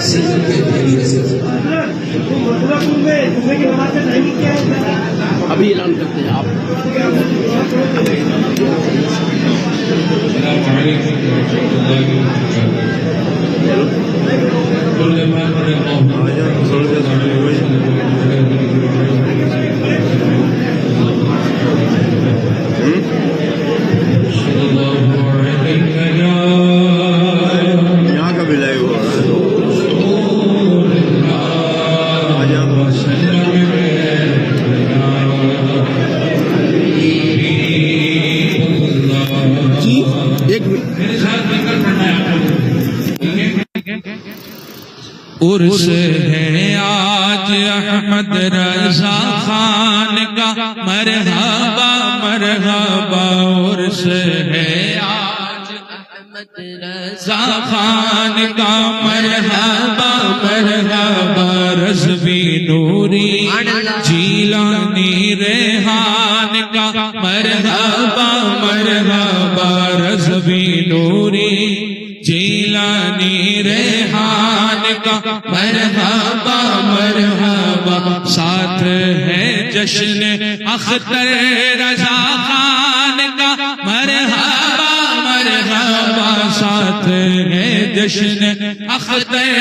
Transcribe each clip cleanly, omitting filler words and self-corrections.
Season के पहली रस्म अभी ऐलान करते हैं आप। यहाँ का भी लाइव हो रहा जी एक मिनट। उर्स है आज अहमद रजा खान का, मरहबा मरहबा। उर्स है आज अहमद रजा खान का, मरहबा मरहबा। रज़वी नूरी जीलानी रेहान का, मरहबा मरहबा। रज़वी नूरी जीलानी रेहान का, मरहबा मरहबा। साथ है जश्न अख्तर रजा खान का, मरहबा मरहबा। साथ है जश्न अख्तर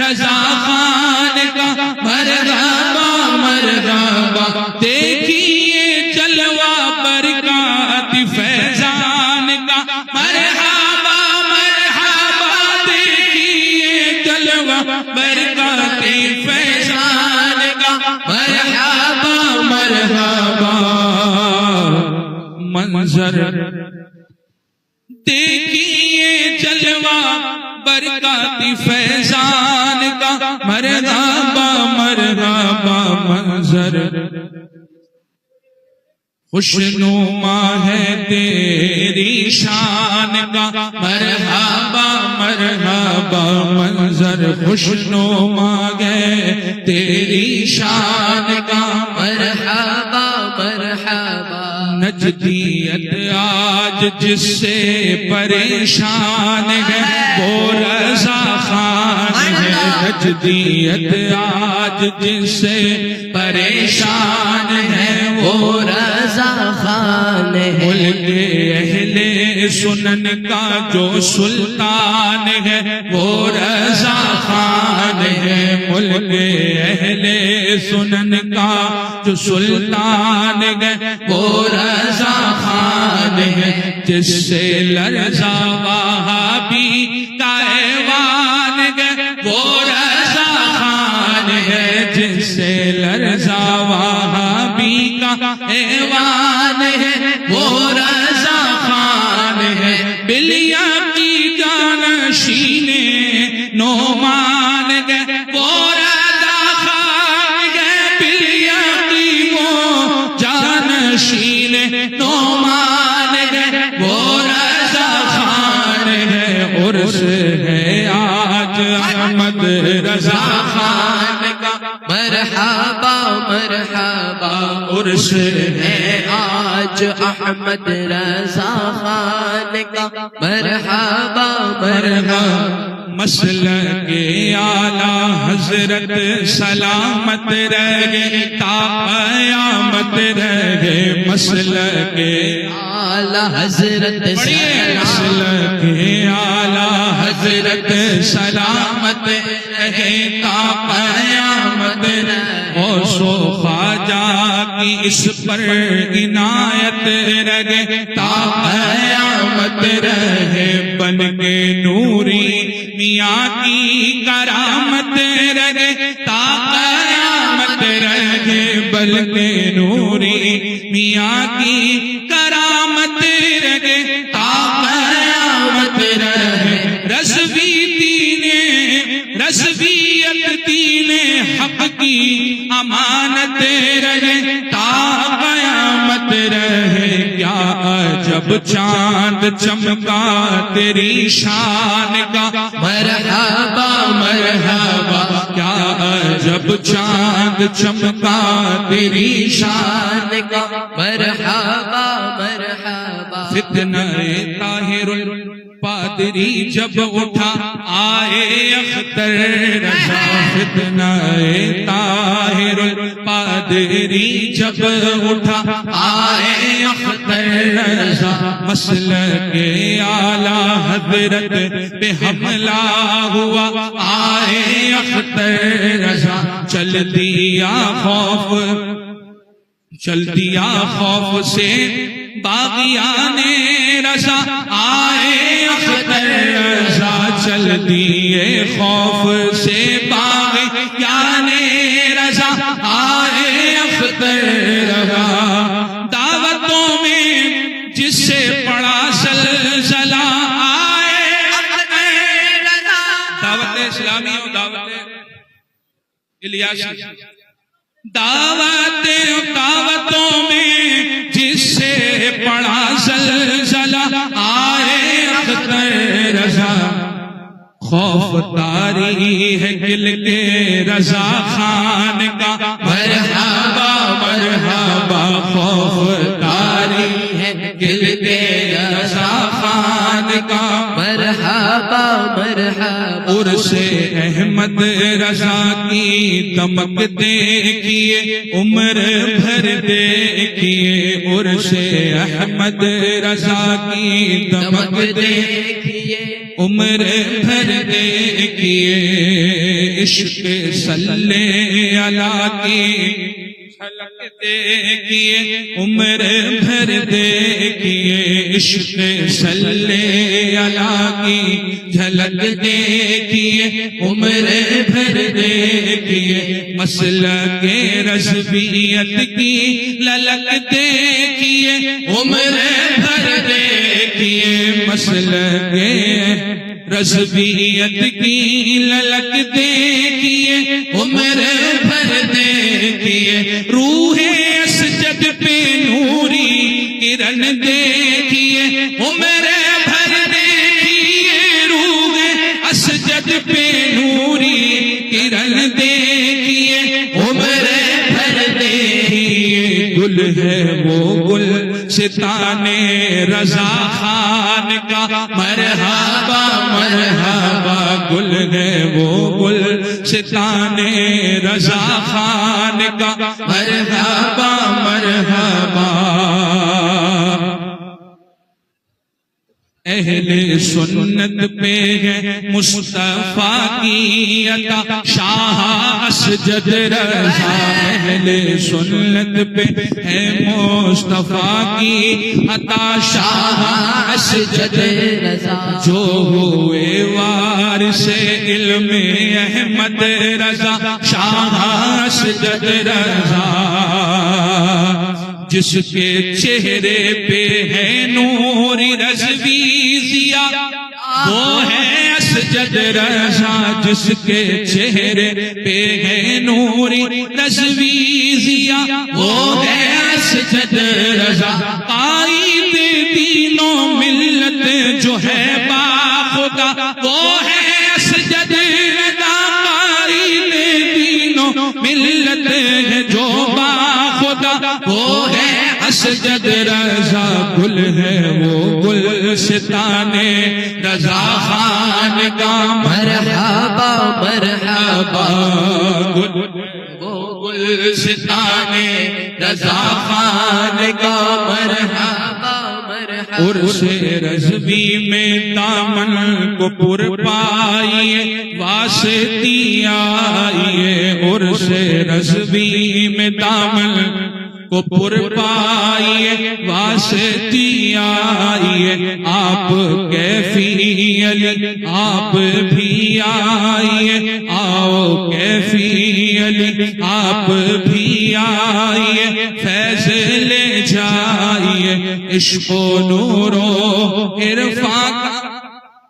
रजा खान का, मरहबा मरहबा। देखिए जलवा बरक़ात फैज़ान का, मरहबा मरहबा। देखिए जलवा बरक़ात फैज़ान का, मरहबा मरहबा। मंजर देखिए जलवा बरक़ात फैज़ान का, मरहबा मरहबा। मंजर खुशनुमा है तेरी शान का, मरहबा मरहबा। मंजर खुशनुमा है तेरी शान का, मरहबा मरहबा। नजदीयत आज जिससे परेशान है वो रज़ा खान है। नजदीयत आज जिससे परेशान है वो रज़ा खान है। मुल्क अहले सुनन का जो सुल्तान है वो रज़ा खान है। मुल्क अहले सुनन का जो सुल्तान है वो रज़ा खान है। जिससे लरज़ा वहाबी का ऐवान है वो रज़ा खान है। जिससे लरज़ा वहाबी का ऐवान है वो रज़ा खान है। बिलिया की जानशीने नोमान है वो रज़ा खान है। बिलिया की वो जानशीने नोमान है वो रज़ा खान है। उर्स है आज अहमद रज़ा खान का, मरहबा मरहबा। उर्स है आज अहमद रज़ा खान का, मरहबा मरहबा। मसलके आला हजरत सलामत रहे ता क़यामत रहे। मसलके आला हजरत मसलके आला हजरत सलामत रहे ता क़यामत रहे। गौसो ख्वाजा की इस पर इनायत रहे ता क़यामत रहे। बन के नूरी मियाँ की करामत रहे ता क़यामत रहे। बल के नूरी मियाँ की करामत रहे ता क़यामत रहे। रज़वी दीने रज़वियत दीने हक़ की अमानत रहे ता क़यामत रहे। क्या अजब चांद चमका तेरी शान का, मरहबा मरहबा। क्या अजब चांद चमका तेरी शान का, मरहबा मरहबा। फितनाए ताहिरुल पादरी जब उठा आए अख्तर रजा। फितनाए ताहिरुल पादरी जब उठा आए अख्तर रजा। मसलके आला हजरत पे हमला हुआ आए अख्तर रजा। चल दिया खौफ से बागियाने रजा आए अख्तर रजा। चल दिए खौफ से बागियाने रजा आए अख्तर रजा। दावतों में जिससे पड़ा सलसला आए अख्तर रजा। दावत इस्लामी और दावत इलियासी। दावतों में जिससे पड़ा सलसला आए अख्तर रजा। खौफ तारी है दिल के रजा खान का मरहबा मरहबा। खौफ तारी है दिल के रजा खान का मरहबा मरहबा। उर्से अहमद रजा की दमक देखिए उम्र भर देखिए। उर्से अहमद रजा की दमक देखिए उम्र भर देखिए। इश्क सल्ले अला की झलक देखिए उम्र भर देखिए। इश्क सल्ले अला की झलक देखिए उम्र भर देखिए। मसलके रज़वियत की ललक देखिए उम्र भर देखिए। मसलके रज़वियत की ललक देखिए उम्र भर देखिए। रूहे असजद पे नूरी किरण देखिए उम्र भर देखिए। रूहे असजद पे नूरी किरण देखिए उम्र भर देखिए। गुल है वो गुल सिताने रजा खान का मरहबा मरहबा। गुल है वो गुल सिताने रजा खान का मरहबा मरहबा। अहले सुन्नत पे है मुस्तफा की अता शाह असजद रजा। अहले सुन्नत पे है मुस्तफा की अता शाह असजद रजा। जो हुए वारिसे इल्मे अहमद रजा शाह असजद रजा। जिसके चेहरे पे है नूरी रज़वी ज़िया वो है असजद रजा। जिसके चेहरे पे है नूरी रज़वी ज़िया वो है असजद रजा। कायद तीनों मिल्लत जो है बाखुदा वो है असजद रजा। कायद तीनों मिल्लत है जो बाखुदा वो है असजद रजा। गुल है वो गुल सिताने रजा खान का मरहबा मरहबा। वो गुल सिताने रजा खान का मरहबा मरहबा। उर्से रज़वी में दामन को पुर पाइए वास्ती आइए। उर्से रज़वी में दामन को पुर पाइए वास्ती आइए। आप कैफी अली आप भी आइए। आओ कैफी अली आप भी आइए। फैज़ ले जाइए इश्क़ो नूरो इरफा का।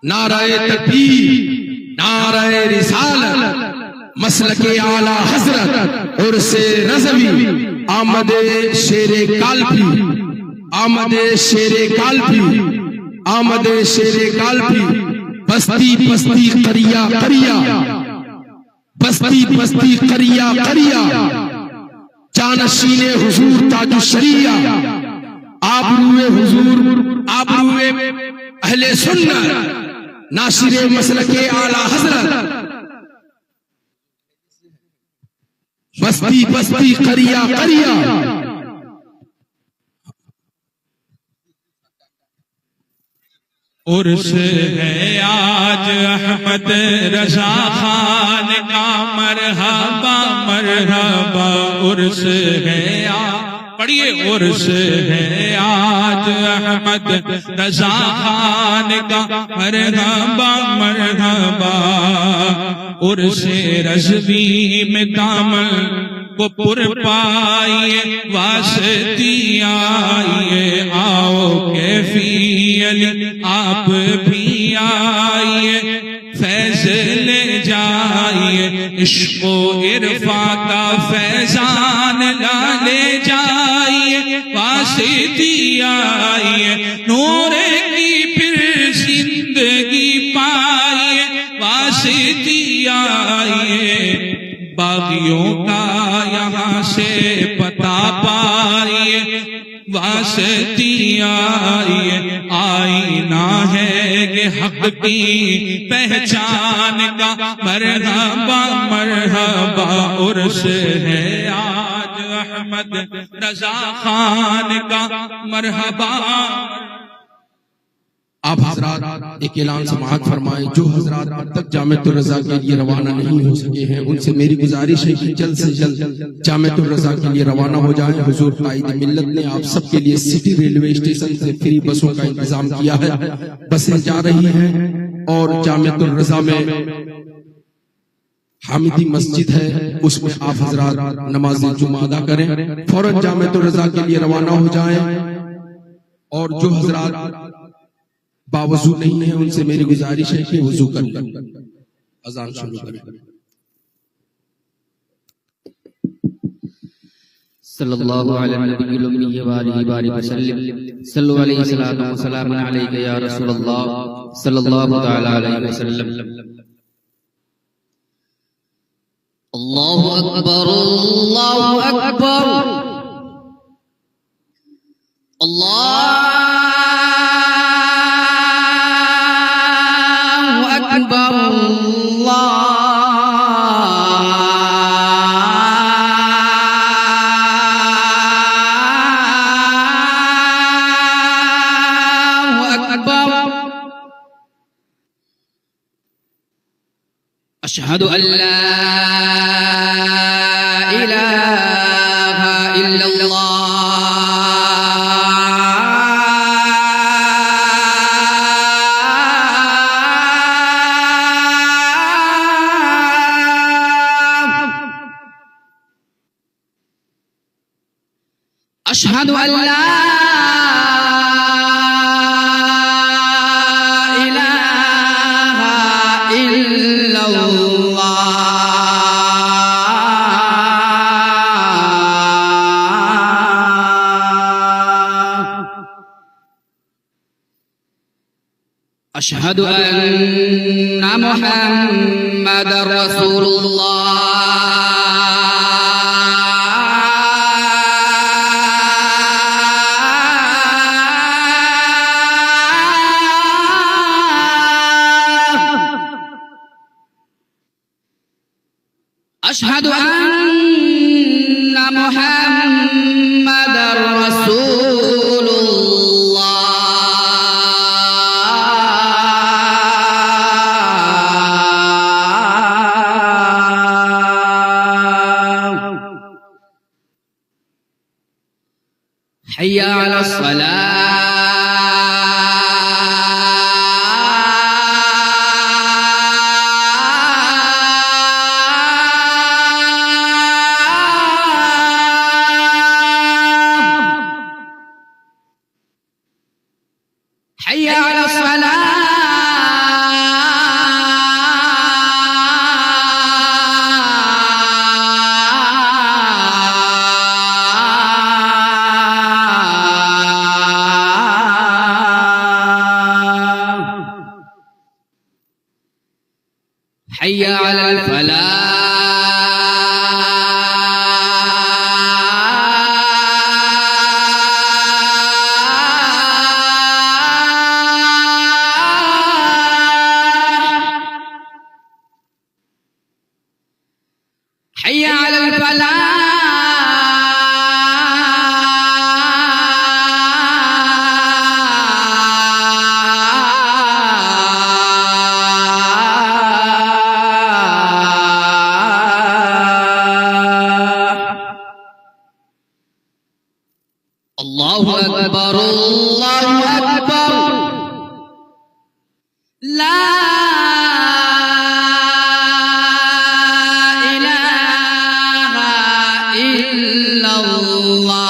नाराए तकबीर नाराए रिसालत मसलके आला हजरत उर्से रज़वी आमदे शेरे काल्पी आमदे शेरे काल्पी आमदे शेरे काल्पी। बस्ती बस्ती करिया करिया बस्ती बस्ती करिया करिया। जानशीने हुजूर ताजु शरिया आबरूए हुजूर आबरूए अहले सुन्नत नासिरे मसलके आला हजरत बस्ती बस्ती करिया करिया उर्स है आज अहमद रजा खान का मरहबा मरहबा उर्स है आज पढ़िए उर्स है आज अहमद रजा खान का मरहबा मरहबा उर्स रज़वी में दामन को पुर पाइए वास्ती आइए आओ कैफी अली आप भी आइए फैज ले जाइए इश्क़ो इरफा का फैजान ला ले जाइए वास्ती आइए नूर की फिर जिंदगी पाइए वास्ती आइए बागियों का यहाँ से पता पाइए वास्ती आइए आईना है कि हक की पहचान का मरहबा मरहबा उर्स है आज अहमद रजा खान का मरहबा। आप हजरात एक ऐलान समाअत फरमाए, जो हजरात अब तक जामिअतुर रज़ा के लिए रवाना नहीं हो सके हैं उनसे मेरी गुजारिश है कि जल्द से जल्द जामिअतुर रज़ा के लिए रवाना हो जाएं। हुजूर कायद मिल्लत ने आप सबके लिए सिटी रेलवे स्टेशन से फ्री बसों का इंतजाम किया है। बसें जा रही हैं और जामिअतुर रज़ा में हामिदी मस्जिद है, उसमें आप हजरात नमाज जुमा अदा करें। फौरन जामिअतुर रज़ा के लिए रवाना हो जाएं और जो हजरात बावजू नहीं है उनसे मेरी गुजारिश है कि वुजू कर लें। अजान शुरू करें। सल्लल्लाहु अलैहि वसल्लम सल्लु अलैहि सलातो व सलाम अलैका या रसूलल्लाह सल्लल्लाहु तआला अलैहि वसल्लम। अल्लाहु अकबर अल्लाहु अकबर अल्लाहु अकबर अशहदु अल्ला इलाहा इल्लल्लाह अशहदु अल्ला अशहदु अन्ना मुहम्मदर रसूलुल्लाह अशहदु अन्ना मुहम्मदर हय्या अला सलाह हय्या अला सलाह हय्या अलल फलाह अल्लाहु अकबर अल्लाहु अकबर ला इलाहा इल्लल्लाह।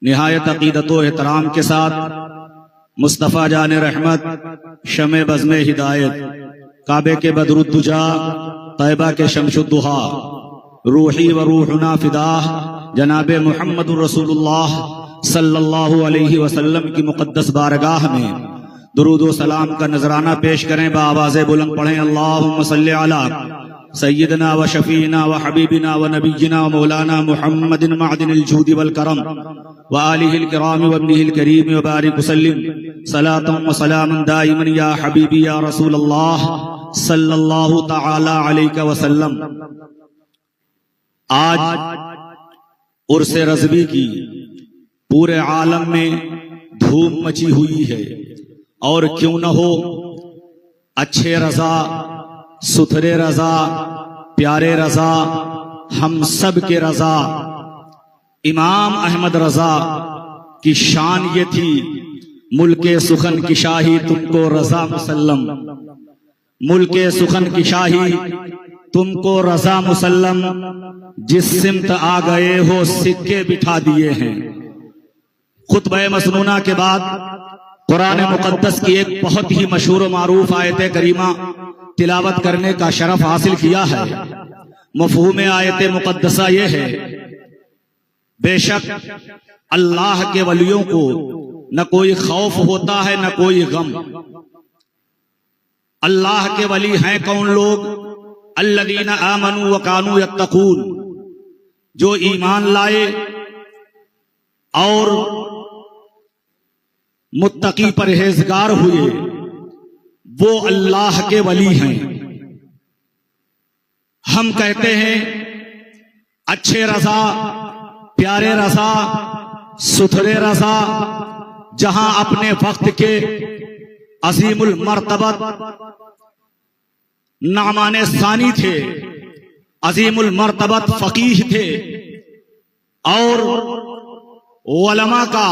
निहायत अकीदत व एहतराम के साथ मुस्तफ़ा जान रहमत, शमे बज़्म हिदायत, काबे के बदरुद्दुजा, तैबा के शमशुद्दुहा, रूही व रूहुना फिदाह जनाबे मुहम्मद रसूलुल्लाह सल्लल्लाहु अलैहि वसल्लम की मुक़द्दस बारगाह में दुरूद व सलाम का नजराना पेश करें। बाआवाज़े बुलंद पढ़ें अल्लाहुम्मा सल्लि अला सय्यदना व शफीना व हबीबिना व नबीना व मौलाना मुहम्मदिन मअदिनिल जूदि वल करम व आलिहिल किराम व इब्निहिल करीम व बारिक वसल्लिम सलातन व सलामन दाइमन या हबीबी या रसूल अल्लाह सल्लल्लाहु तआला अलैहि वसल्लम। आज उर्स रज़वी की पूरे आलम में धूम मची हुई है, और क्यों न हो, अच्छे रजा, सुथरे रजा, प्यारे रजा, हम सब के रजा इमाम अहमद रजा की शान ये थी, मुल्के सुखन की शाही तुमको रजा मुसल्लम, मुल्के सुखन की शाही तुमको रजा मुसल्लम, जिस सिमत आ गए हो सिक्के बिठा दिए हैं। खुतबे मसनूना के बाद कुरान मुकद्दस की एक बहुत ही मशहूर मारूफ आयत करीमा तिलावत करने का शरफ हासिल किया है। मफहूम आयत मुकद्दसा ये है, बेशक अल्लाह के वलियों को न कोई खौफ होता है न कोई गम। अल्लाह के वली हैं कौन लोग? अल्लज़ीना आमनू व कानू यत्तकून, जो ईमान लाए और मुत्तकी परहेजगार हुए, वो अल्लाह के वली हैं। हम कहते हैं अच्छे रज़ा, प्यारे रज़ा, सुथरे रज़ा, जहां अपने वक्त के अजीमुल मर्तबत नामाने सानी थे, अजीमुल मर्तबत फकीह थे और उलमा का,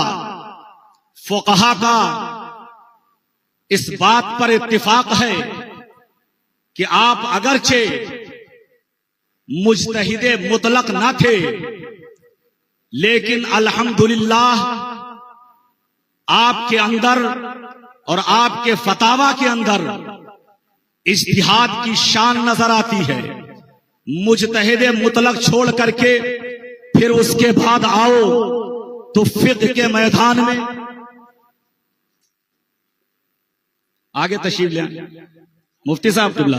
फुक़हा का इस बात पर इत्तिफाक है कि आप अगरचे मुज्तहिदे मुतलक ना थे, लेकिन अल्हम्दुलिल्लाह आपके अंदर और आपके फतावा के अंदर इज्तिहाद की शान नजर आती है। मुज्तहिदे मुतलक छोड़ करके फिर उसके बाद आओ तो फिक़्ह के मैदान में आगे तशरीफ ले मुफ्ती साहब किबला।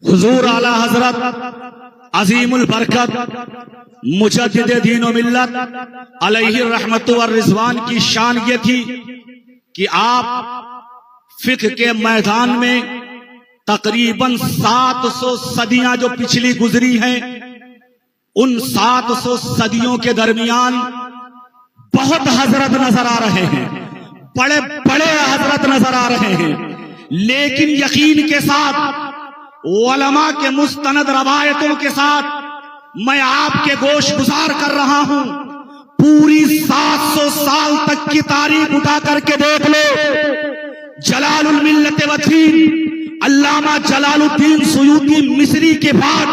हुजूर आला हजरत अजीमुल बरकत मुजद्दिद दीन व मिल्लत अलैहि रहमतु व रिज़वान की शान ये थी कि आप फिक़्ह के मैदान में तकरीबन 700 सदियां जो पिछली गुजरी हैं, उन 700 सदियों के दरमियान बहुत हजरत नजर आ रहे हैं, बड़े बड़े हजरत नजर आ रहे हैं, लेकिन यकीन के साथ उलमा के मुस्तनद रवायतों के साथ मैं आपके गोश गुजार कर रहा हूं। पूरी 700 साल तक की तारीख उठा करके देख लो। जलालुल मिल्लत व दीन अल्लामा जलालुद्दीन सुयूती मिस्री के बाद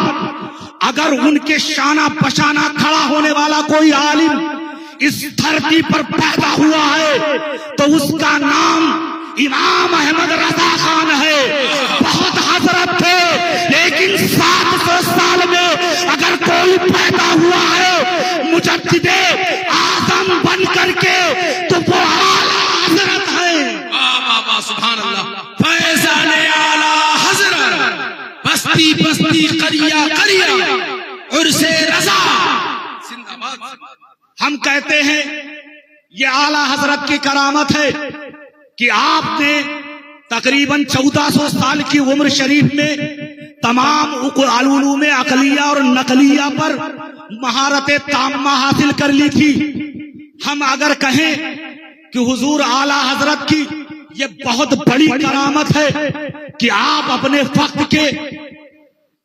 अगर उनके शाना पशाना खड़ा होने वाला कोई आलिम इस धरती पर पैदा हुआ है तो उसका नाम इमाम अहमद रजा खान है। बहुत हजरत थे, लेकिन 700 साल में अगर कोई पैदा हुआ है मुजद्दिदे आज़म बन करके तो वो आला हजरत है। वाह सुभान अल्लाह। फैज़ान आला हजरत बस्ती बस्ती करिया करिया उर्से रजा जिंदाबाद। हम कहते हैं ये आला हजरत की करामत है कि आपने तकरीबन 1400 साल की उम्र शरीफ में तमाम उलूम अकलिया और नकलिया पर महारत ताम्मा हासिल कर ली थी। हम अगर कहें कि हुजूर आला हजरत की ये बहुत बड़ी करामत है कि आप अपने वक्त के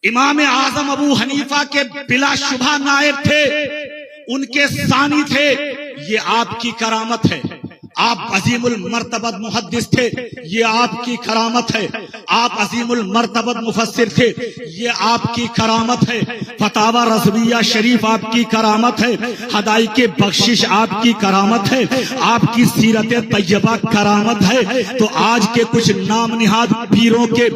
इमाम आजम अबू हनीफा के बिला शुबा नायब थे, उनके सानी थे, ये आपकी करामत है। आप अजीमुल मर्तबत मुहद्दिस थे, ये आपकी करामत है। आप अजीमुल मर्तबत मुफस्सिर थे, ये आपकी करामत है। फतावा रज़विया शरीफ आपकी करामत है। हदाई के बख्शिश आपकी करामत है। आपकी सीरत तैयबा करामत है। तो आज के कुछ नाम निहाद पीरों के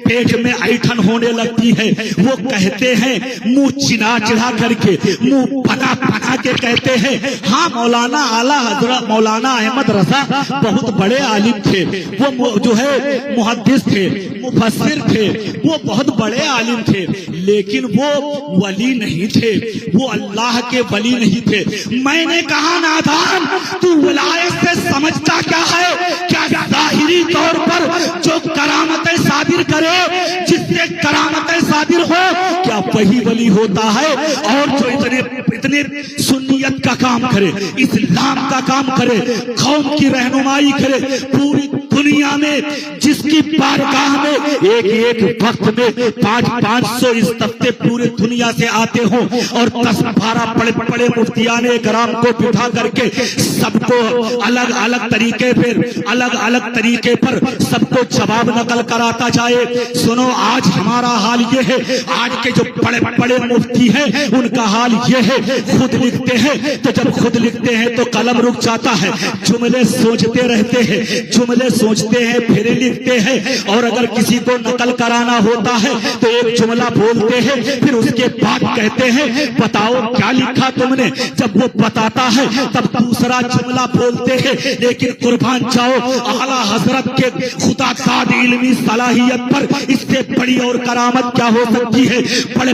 पेट में ऐठन होने लगती है। वो कहते हैं मुंह चिना चिढ़ा करके, मुंह बना बना के कहते हैं हाँ मौलाना आला हजरत मौलाना अहमद रजा बहुत बड़े आलिम थे, वो जो है मुहद्दिस थे, मुफस्सिर थे, वो बहुत बड़े आलिम थे, लेकिन वो वली नहीं थे, वो अल्लाह के वली नहीं थे। मैंने कहा नादान तू विलायत से समझता क्या है? क्या जाहिरी तौर पर जो करामतें सादिर करे, जिससे करामतें सादिर हो, क्या वही वली होता है? और जो इतने सुन्नियत का काम करे, इस्लाम का काम करे, कौम की रहनुमाई करे, पूरी दुनिया में जिसकी बारगाह में एक एक वक्त में 500 इस्तफ्ते पूरे दुनिया से आते हो और 10-12 बड़े मुफ्तियाने कराम को बिठा करके सबको अलग अलग तरीके पर सबको जवाब नकल कराता जाए। सुनो, आज हमारा हाल ये है, आज के जो बड़े मुफ्ती हैं उनका हाल ये है, खुद लिखते हैं तो जब खुद लिखते हैं तो कलम रुक जाता है, जुमले सोचते रहते हैं, जुमले सोचते हैं फिर लिखते हैं, और अगर किसी को नकल कराना होता है तो एक जुमला बोलते हैं, फिर उसके बाद कहते हैं बताओ क्या लिखा तुमने। जब वो बताता है तब दूसरा जुमला बोलते हैं। लेकिन कुर्बान जाओ आला हजरत के खुदा साद इल्मी सलाहियत पर, इससे बड़ी और करामत क्या हो सकती है। बड़े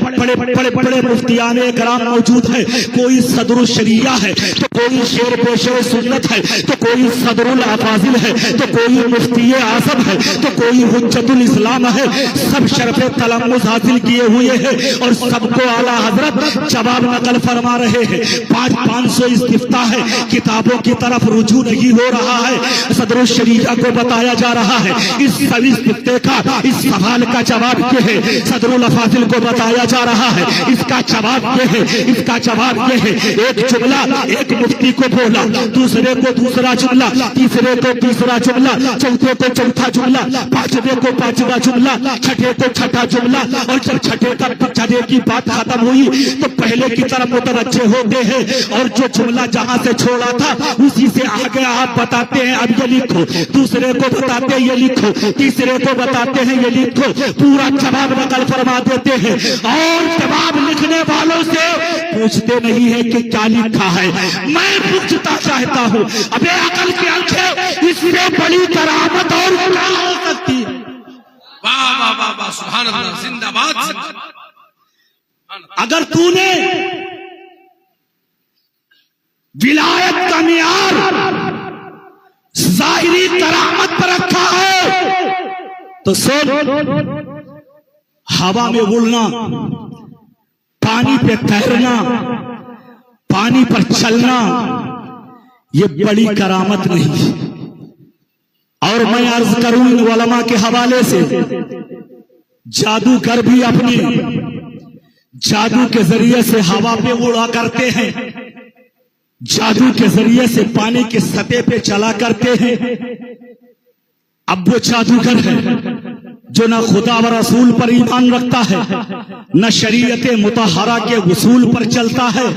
मुफ्तियाने कराम मौजूद है, कोई सदरुल शरिया है तो कोई शेर पेशे सुन्नत है तो कोई सदरुल अफाजिल है तो कोई मुफ्ती आजम है तो कोई हुज्जतुल इस्लाम है। सब शरफ़े तलम्मुज़ हासिल किए हुए हैं और सबको आला हजरत जवाब नकल फरमा रहे हैं। 500 इस्तिफ्ता है, किताबों की तरफ रुजू नहीं हो रहा है। सदरुल शरिया को बताया जा रहा है इस सभी इस्तिफ्ते का, इस सवाल का जवाब ये है। सदरुल अफाजिल को बताया जा रहा है इसका जवाब ये है, इसका जवाब ये है। एक जुमला एक मुफ्ती को बोला, दूसरे को दूसरा जुमला, तीसरे को तीसरा जुमला, चौथे को चौथा जुमला, पांचवे को पांचवा जुमला, छठे को छठा जुमला। और जब छठे की बात खत्म हुई तो पहले की तरफ मुतवज्जे होते हैं और जो जुमला जहां से छोड़ा था उसी से आगे आप बताते हैं अब ये लिखो, दूसरे को बताते हैं ये लिखो, तीसरे को बताते हैं ये लिखो, पूरा जवाब नकल फरमा देते हैं। और जवाब लिखने वालों से पूछते नहीं है कि क्या लिखा है। मैं पूछता चाहता हूँ, अबे अकल की आंखें, इससे बड़ी करामत और क्या हो सकती है। वाह वाह वाह वाह, सुभान अल्लाह, जिंदाबाद। अगर तूने विलायत का मियार जाहिरी करामत पर रखा है तो सोच, हवा में उड़ना, पानी पे तैरना, पानी पर चलना, ये बड़ी करामत नहीं। और मैं अर्ज करूं इन उलमा के हवाले से, जादूगर भी अपने जादू के जरिए से हवा पे उड़ा करते हैं, जादू के जरिए से पानी के सतह पे चला करते हैं। अब वो जादूगर है जो न खुदा व रसूल पर ईमान रखता है, न शरीयत मुतहरा के उसूल पर चलता है।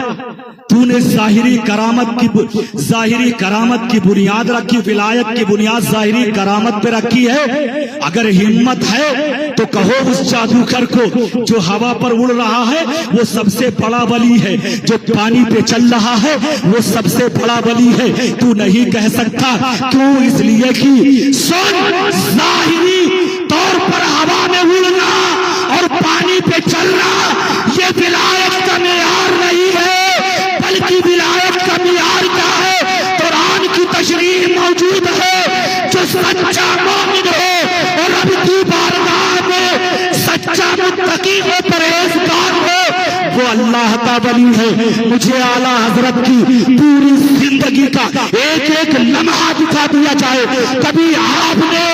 तूने जाहिरी करामत की बुनियाद रखी, विलायत की बुनियाद जाहिरी करामत पे रखी है। अगर हिम्मत है तो कहो उस जादूगर को जो हवा पर उड़ रहा है वो सबसे बड़ा वली है, जो पानी पे चल रहा है वो सबसे बड़ा वली है। तू नहीं कह सकता, क्यों? इसलिए कि जाहिरी तौर पर हवा में उड़ना और पानी पे चलना ये विलायत का मेयार नहीं है, बल्कि विलायत का मेयार क्या है? कुरान की तशरीह मौजूद है। जो सच्चा मोमिन हो और रब की बारगाह में सच्चा मुत्तकी हो, परहेजगार हो, वो अल्लाह का वली है। मुझे आला हजरत की पूरी जिंदगी का एक एक लम्हा दिखा दिया जाए, कभी आपने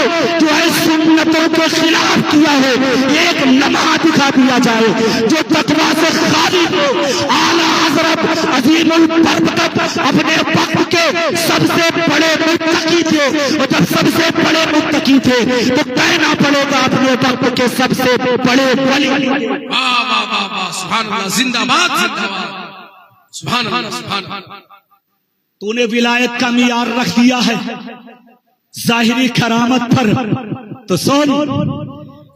जो है सुन्नतों के खिलाफ किया है, एक लम्हा दिखा दिया जाए जो तकवा से खाली हो। आला हजरत अजीमुल बरकत अपने वक्त के सबसे बड़े मुत्तकी थे, और जब सबसे बड़े मुत्तकी थे तो कहना पड़ेगा अपने वक्त के सबसे बड़े वली। वाह वाह वाह वाह, सुभान अल्लाह, जिंदाबाद जिंदाबाद, सुभान अल्लाह सुभान अल्लाह। तूने विलायत का मियार रख दिया है जाहिरी करामत पर, तो सुन,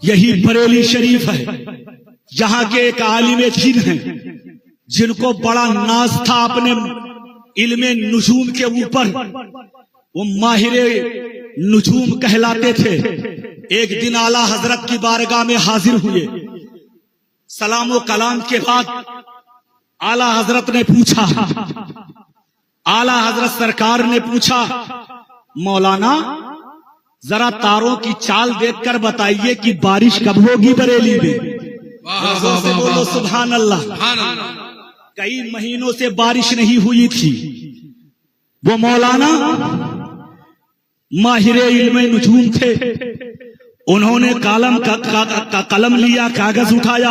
यही बरेली शरीफ है। यहाँ के एक आलिम दीन हैं जिनको बड़ा नाज था अपने इल्मे नुजूम के ऊपर, वो माहिरे नुजूम कहलाते थे। एक दिन आला हजरत की बारगाह में हाजिर हुए। सलाम कलाम के बाद आला हजरत ने पूछा, आला हजरत सरकार ने पूछा, मौलाना जरा तारों की चाल देखकर बताइए कि बारिश कब होगी बरेली में। जोर से बोलो सुभान अल्लाह। कई महीनों से बारिश नहीं हुई थी। वो मौलाना माहिर इल्म नुजूम थे। उन्होंने कलम लिया, कागज उठाया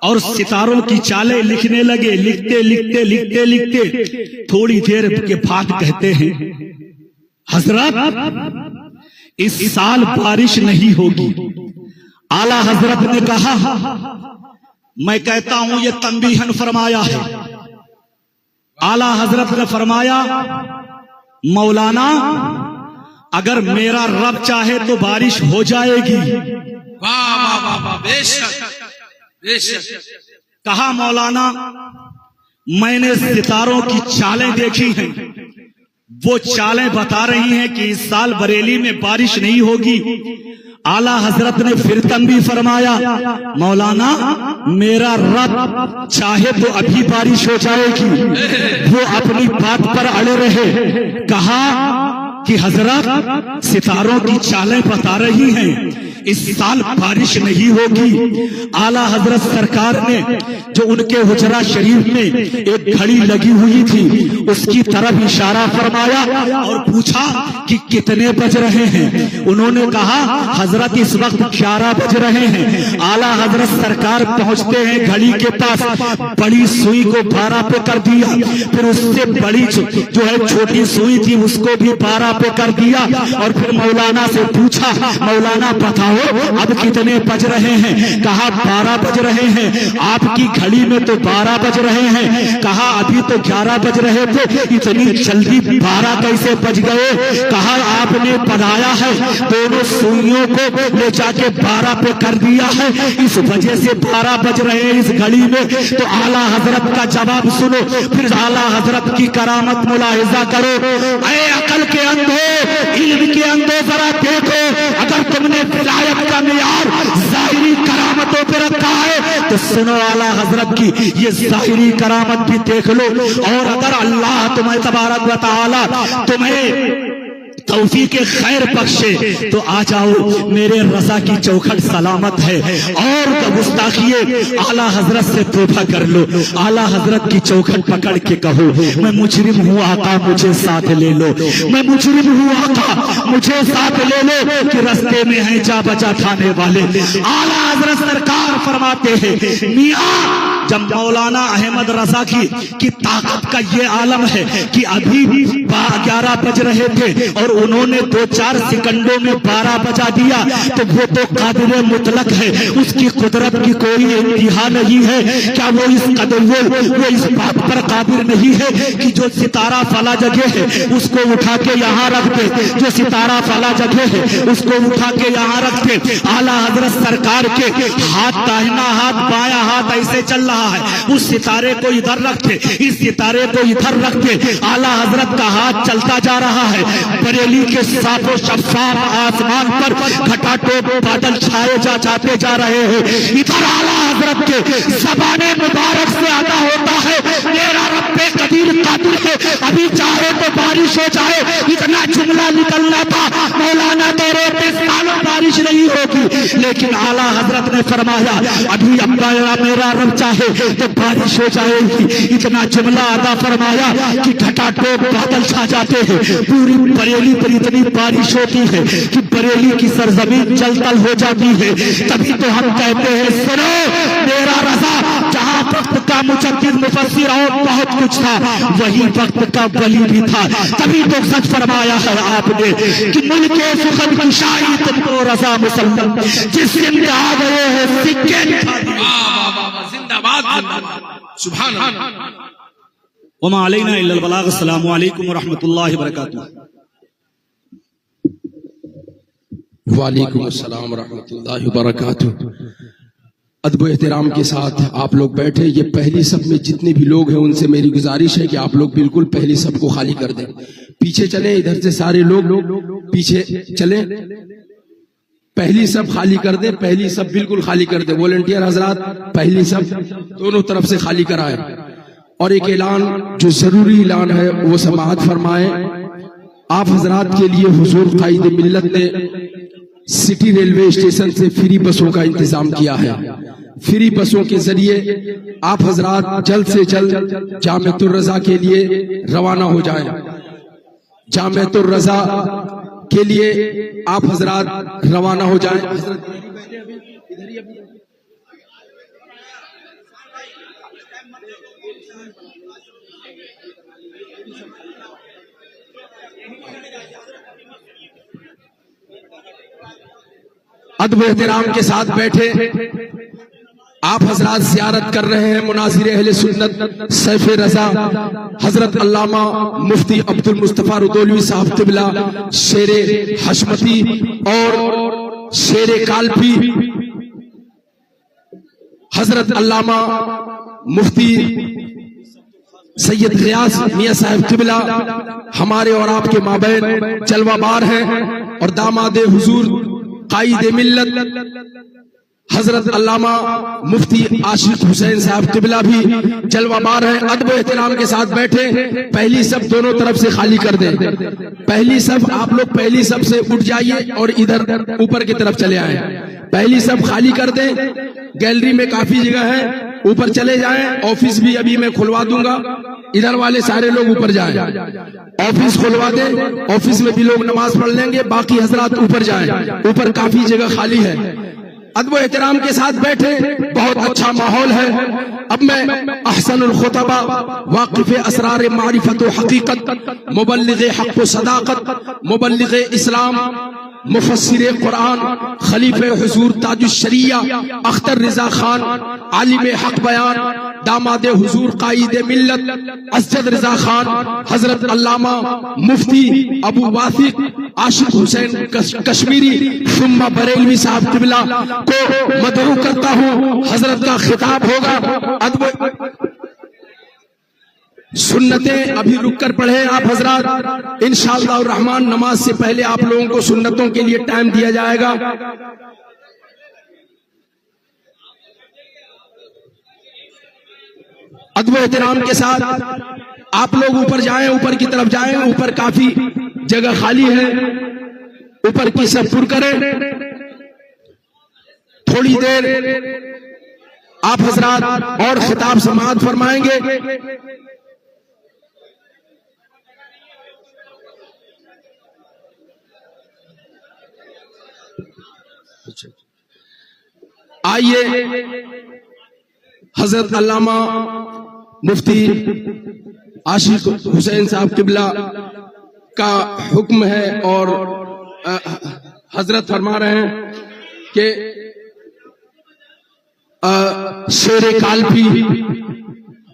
और सितारों की चालें लिखने लगे। लिखते लिखते लिखते लिखते थोड़ी देर के बाद कहते हैं, हजरत इस साल बारिश नहीं होगी। आला हजरत ने कहा, मैं कहता हूं ये तंबीहन फरमाया है। आला हजरत ने फरमाया, मौलाना अगर मेरा रब चाहे तो बारिश हो जाएगी। वाह वाह वाह वाह, बेशक बेशक। कहा, मौलाना मैंने सितारों की चालें देखी हैं, वो चालें बता रही हैं कि इस साल बरेली में बारिश नहीं होगी। आला हजरत ने फिर तंबीह फरमाया, मौलाना मेरा रब चाहे तो अभी बारिश हो जाएगी। वो अपनी बात पर अड़े रहे। कहा कि हजरत सितारों की चालें बता रही हैं इस साल बारिश नहीं होगी। आला हजरत सरकार ने जो उनके हुजरा शरीफ में एक घड़ी लगी हुई थी उसकी तरफ इशारा फरमाया और पूछा कि कितने बज रहे हैं। उन्होंने कहा, हजरत इस वक्त 11 बज रहे हैं। आला हजरत सरकार पहुंचते हैं घड़ी के पास, बड़ी सुई को 12 पे कर दिया, फिर उससे बड़ी जो है छोटी सुई थी उसको भी 12 पे कर दिया और फिर मौलाना से पूछा, मौलाना बताओ अब कितने बज रहे हैं। कहा 12 बज रहे हैं। आपकी घड़ी में तो 12 बज रहे हैं। कहा अभी तो 11 बज रहे थे, इतनी जल्दी 12 कैसे बज गए। कहा आपने पढ़ाया है, दोनों सुइयों को ले जाके 12 पे कर दिया है, इस वजह से 12 बज रहे हैं इस घड़ी में। तो आला हजरत का जवाब सुनो, फिर आला हजरत की करामत मुलाहिजा करो। ऐ अकल के अंधो, इल्म के अंधो, जरा देखो, अगर तुमने विलायत का मियार जाहिरी करामतों पे रखा है तो सुनो आला हजरत की ये जाहिरी करामत भी देख लो। और अगर अल्लाह तुम्हें तबारक व तआला तुम्हें तौफीक खैर बख्शे तो आ जाओ, मेरे रजा की चौखट सलामत है। और गुस्ताखिए आला हजरत से तौबा कर लो। आला हजरत की चौखट पकड़ के कहो, मैं मुजरिम हूँ आका मुझे साथ ले लो, मैं मुजरिम हूँ आका मुझे साथ ले लो, कि रास्ते में है जा बचा खाने वाले। आला हजरत सरकार फरमाते हैं, मियां जब मौलाना अहमद रजा की ताकत का ये आलम है कि अभी 11 बज रहे थे और उन्होंने 2-4 सेकंडों में 12 बजा दिया, तो वो तो कादिर मुतलक है, उसकी कुदरत की कोई इंतहा नहीं है। क्या वो इस बात पर कादिर नहीं है कि जो सितारा फला जगह है उसको उठा के यहाँ रख दे, जो सितारा फला जगह है उसको उठा के यहाँ रख दे। आला हजरत सरकार के हाथ दाहिना हाथ बायां हाथ ऐसे चल रहा है, उस सितारे को इधर रखते, इस सितारे को इधर रखते। आला हजरत का हाथ चलता जा रहा है। बरेली के साफो शफाफ आसमान पर घटाटोप बादल छाए जाते जा रहे हैं। इधर आला हजरत के ज़बाने मुबारक से अदा होता है, मेरा रब्बे कदीर कादिर है, अभी चाहे तो बारिश हो जाए। इतना जुमला निकलना था, मौलाना तो रोते सालों बारिश नहीं होगी, लेकिन आला हजरत ने फरमाया अभी अब्बा मेरा रब चाहे तो बारिश हो जाएगी। इतना जुमला अदा फरमाया कि घटाटोप बादल छा जाते हैं। पूरी बरेली पर इतनी बारिश होती है कि बरेली की सरजमीन जलतल हो जाती है। तभी तो हम कहते हैं, सुनो मेरा रजा, जहां वक्त का मुजद्दिद मुफस्सिर और बहुत कुछ था, वही वक्त का वली भी था। तभी तो सच फरमाया है आपने कि मुल्के सुखद की शाही तुमको रजा मुसल्लम, जिस दिन आ गए हैं सिक्के जिंदाबाद सुभान अल्लाह। वमा अलैना इल्लल बलाग। अस्सलामु अलैकुम व रहमतुल्लाहि व बरकातुहू। वालेकुम अस्सलाम रहमतुल्लाहि व बरकातुहू। अदब एहतराम के साथ आप लोग बैठे। ये पहली सब में जितने भी लोग हैं उनसे मेरी गुजारिश है कि आप लोग बिल्कुल पहली सब को खाली कर दें। पीछे चले, इधर से सारे लोग पीछे चले, पहली सब खाली कर दे, पहली सब बिल्कुल खाली कर दे। वॉलंटियर हजरात पहली सब दोनों तरफ से खाली कराए। और एक ऐलान जो जरूरी ऐलान है वो समाअत फरमाए। आप हजरात के लिए हुजूर कायद मिल्लत ने सिटी रेलवे स्टेशन से फ्री बसों का इंतजाम किया है। फ्री बसों के जरिए आप हजरात जल्द से जल्द जामिअतुर रज़ा के लिए रवाना हो जाएं। जामिअतुर रज़ा के लिए आप हजरात रवाना हो जाएं। अदब एहतराम के साथ बैठे। आप हजरात ज़ियारत कर रहे हैं मुनासिर अहले सुन्नत सैफ रजा हजरत अल्लामा मुफ्ती अब्दुल मुस्तफा रुदौलवी साहब क़िबला शेरे हशमती और शेरे कालपी हजरत अल्लामा मुफ्ती सैयद गियास मियां साहब क़िबला हमारे और आपके माबैन जलवाबार हैं और दामाद हुजूर कायदे मिल्लत हजरत अल्लामा मुफ्ती आशिक हुसैन साहब क़िबला भी जलवाबार हैं। अदब एहतराम के साथ बैठे। पहली सब दोनों तरफ से खाली कर दें। पहली सब आप लोग पहली सब से उठ जाइए और इधर ऊपर की तरफ चले आए। पहली सब खाली कर दें। गैलरी में काफी जगह है, ऊपर चले जाएं। ऑफिस भी अभी मैं खुलवा दूंगा, इधर वाले सारे लोग ऊपर जाएं। ऑफिस खुलवा दें, ऑफिस में भी लोग नमाज पढ़ लेंगे। बाकी हजरात ऊपर जाएं, ऊपर काफी जगह खाली है। अदब एहतराम के साथ बैठे। बहुत अच्छा माहौल है। अब मैं अहसनुल खुतबा वाकिफ असरार मारिफत व हकीकत मुबल्लिग हक़ व सदाकत मुबल्लिग इस्लाम मुफस्सिर कुरान खलीफे हुजूर ताजुश शरिया अख्तर रिजा खान आलिम हक बयान दामाद हुजूर कायदे मिल्लत असजद रिजा खान हजरत अल्लामा मुफ्ती अबू वासिक आशिक हुसैन कश्मीरी सुम्मा बरेलवी साहब क़िबला को मदऊ करता हूँ। हजरत का खिताब होगा। अदब सुन्नतें अभी रुक कर पढ़े आप हजरात। इंशाअल्लाह रहमान नमाज से पहले आप लोगों को सुन्नतों के लिए टाइम दिया जाएगा। अदब एहतराम के साथ आप लोग ऊपर जाएं, ऊपर की तरफ जाएं। ऊपर काफी जगह खाली है, ऊपर की सब पुर करें। थोड़ी देर आप हजरात और खिताब समाअत फरमाएंगे। आइए, हजरत अल्लामा मुफ्ती आशिक हुसैन साहब क़िबला का हुक्म है और हजरत फरमा रहे हैं कि शेरे कालपी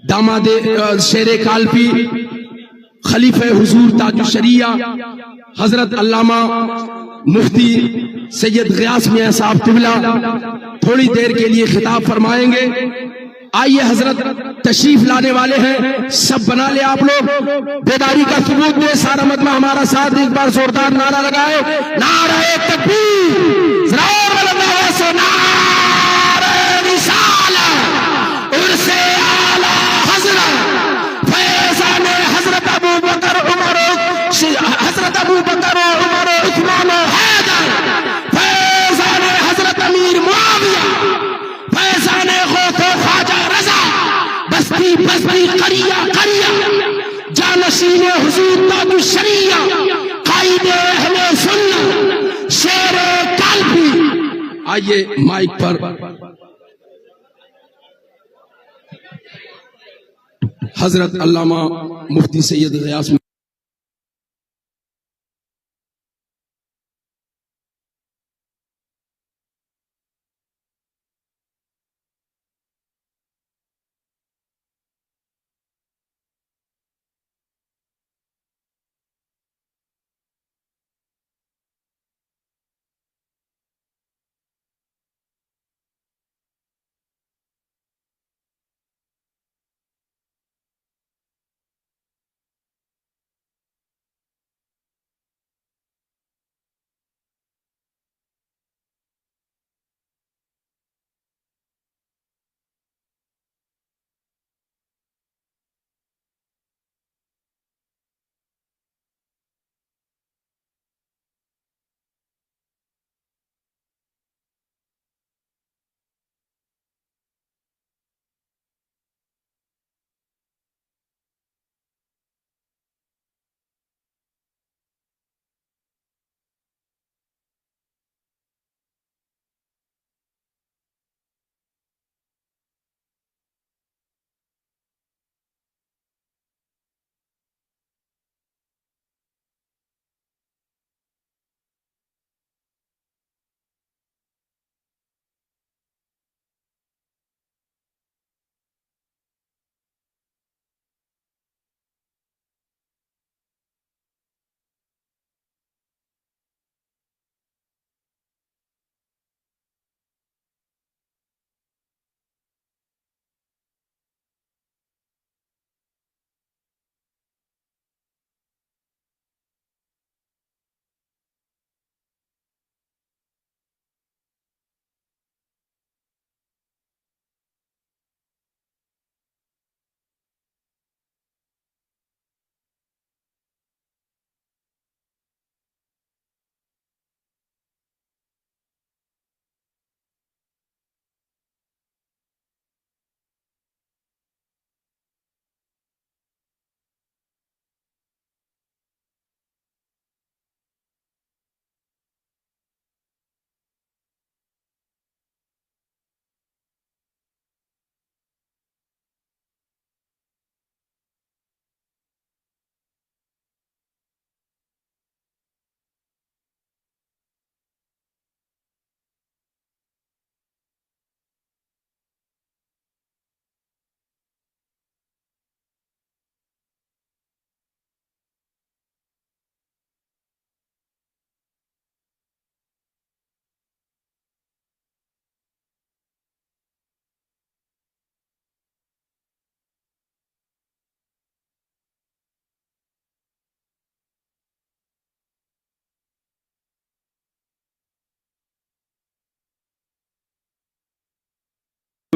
दामाद शेरे कालपी खलीफे हुजूर ताजुश शरिया हजरत अल्लामा मुफ्ती सैयद गियास मियां साहब क़िबला थोड़ी देर के लिए खिताब फरमाएंगे। आइए, हजरत तशरीफ लाने वाले हैं, सब बना ले आप लोग। बेदारी का सबूत दे, सारा मजमा हमारा साथ एक बार जोरदार नारा लगाए। नारे तकबीर, ज़ोर वाला नारा से नारे रिसालत, उर्से आला हज़रत फैज़ान हज़रत अबू बकर उमर हज़रत अबू बकर उमर उस्मान हैदर फैज़ान हज़रत अमीर मुआविया फैज़ान गौथो ख्वाजा रज़ा बस्ती बस्ती करिया करिया जानशीन हुजूर ताजुश शरिया कायदे अहले सुन्नत शेरे कालपी। आइए माइक पर हजरत अल्लामा मुफ्ती सैयद गियास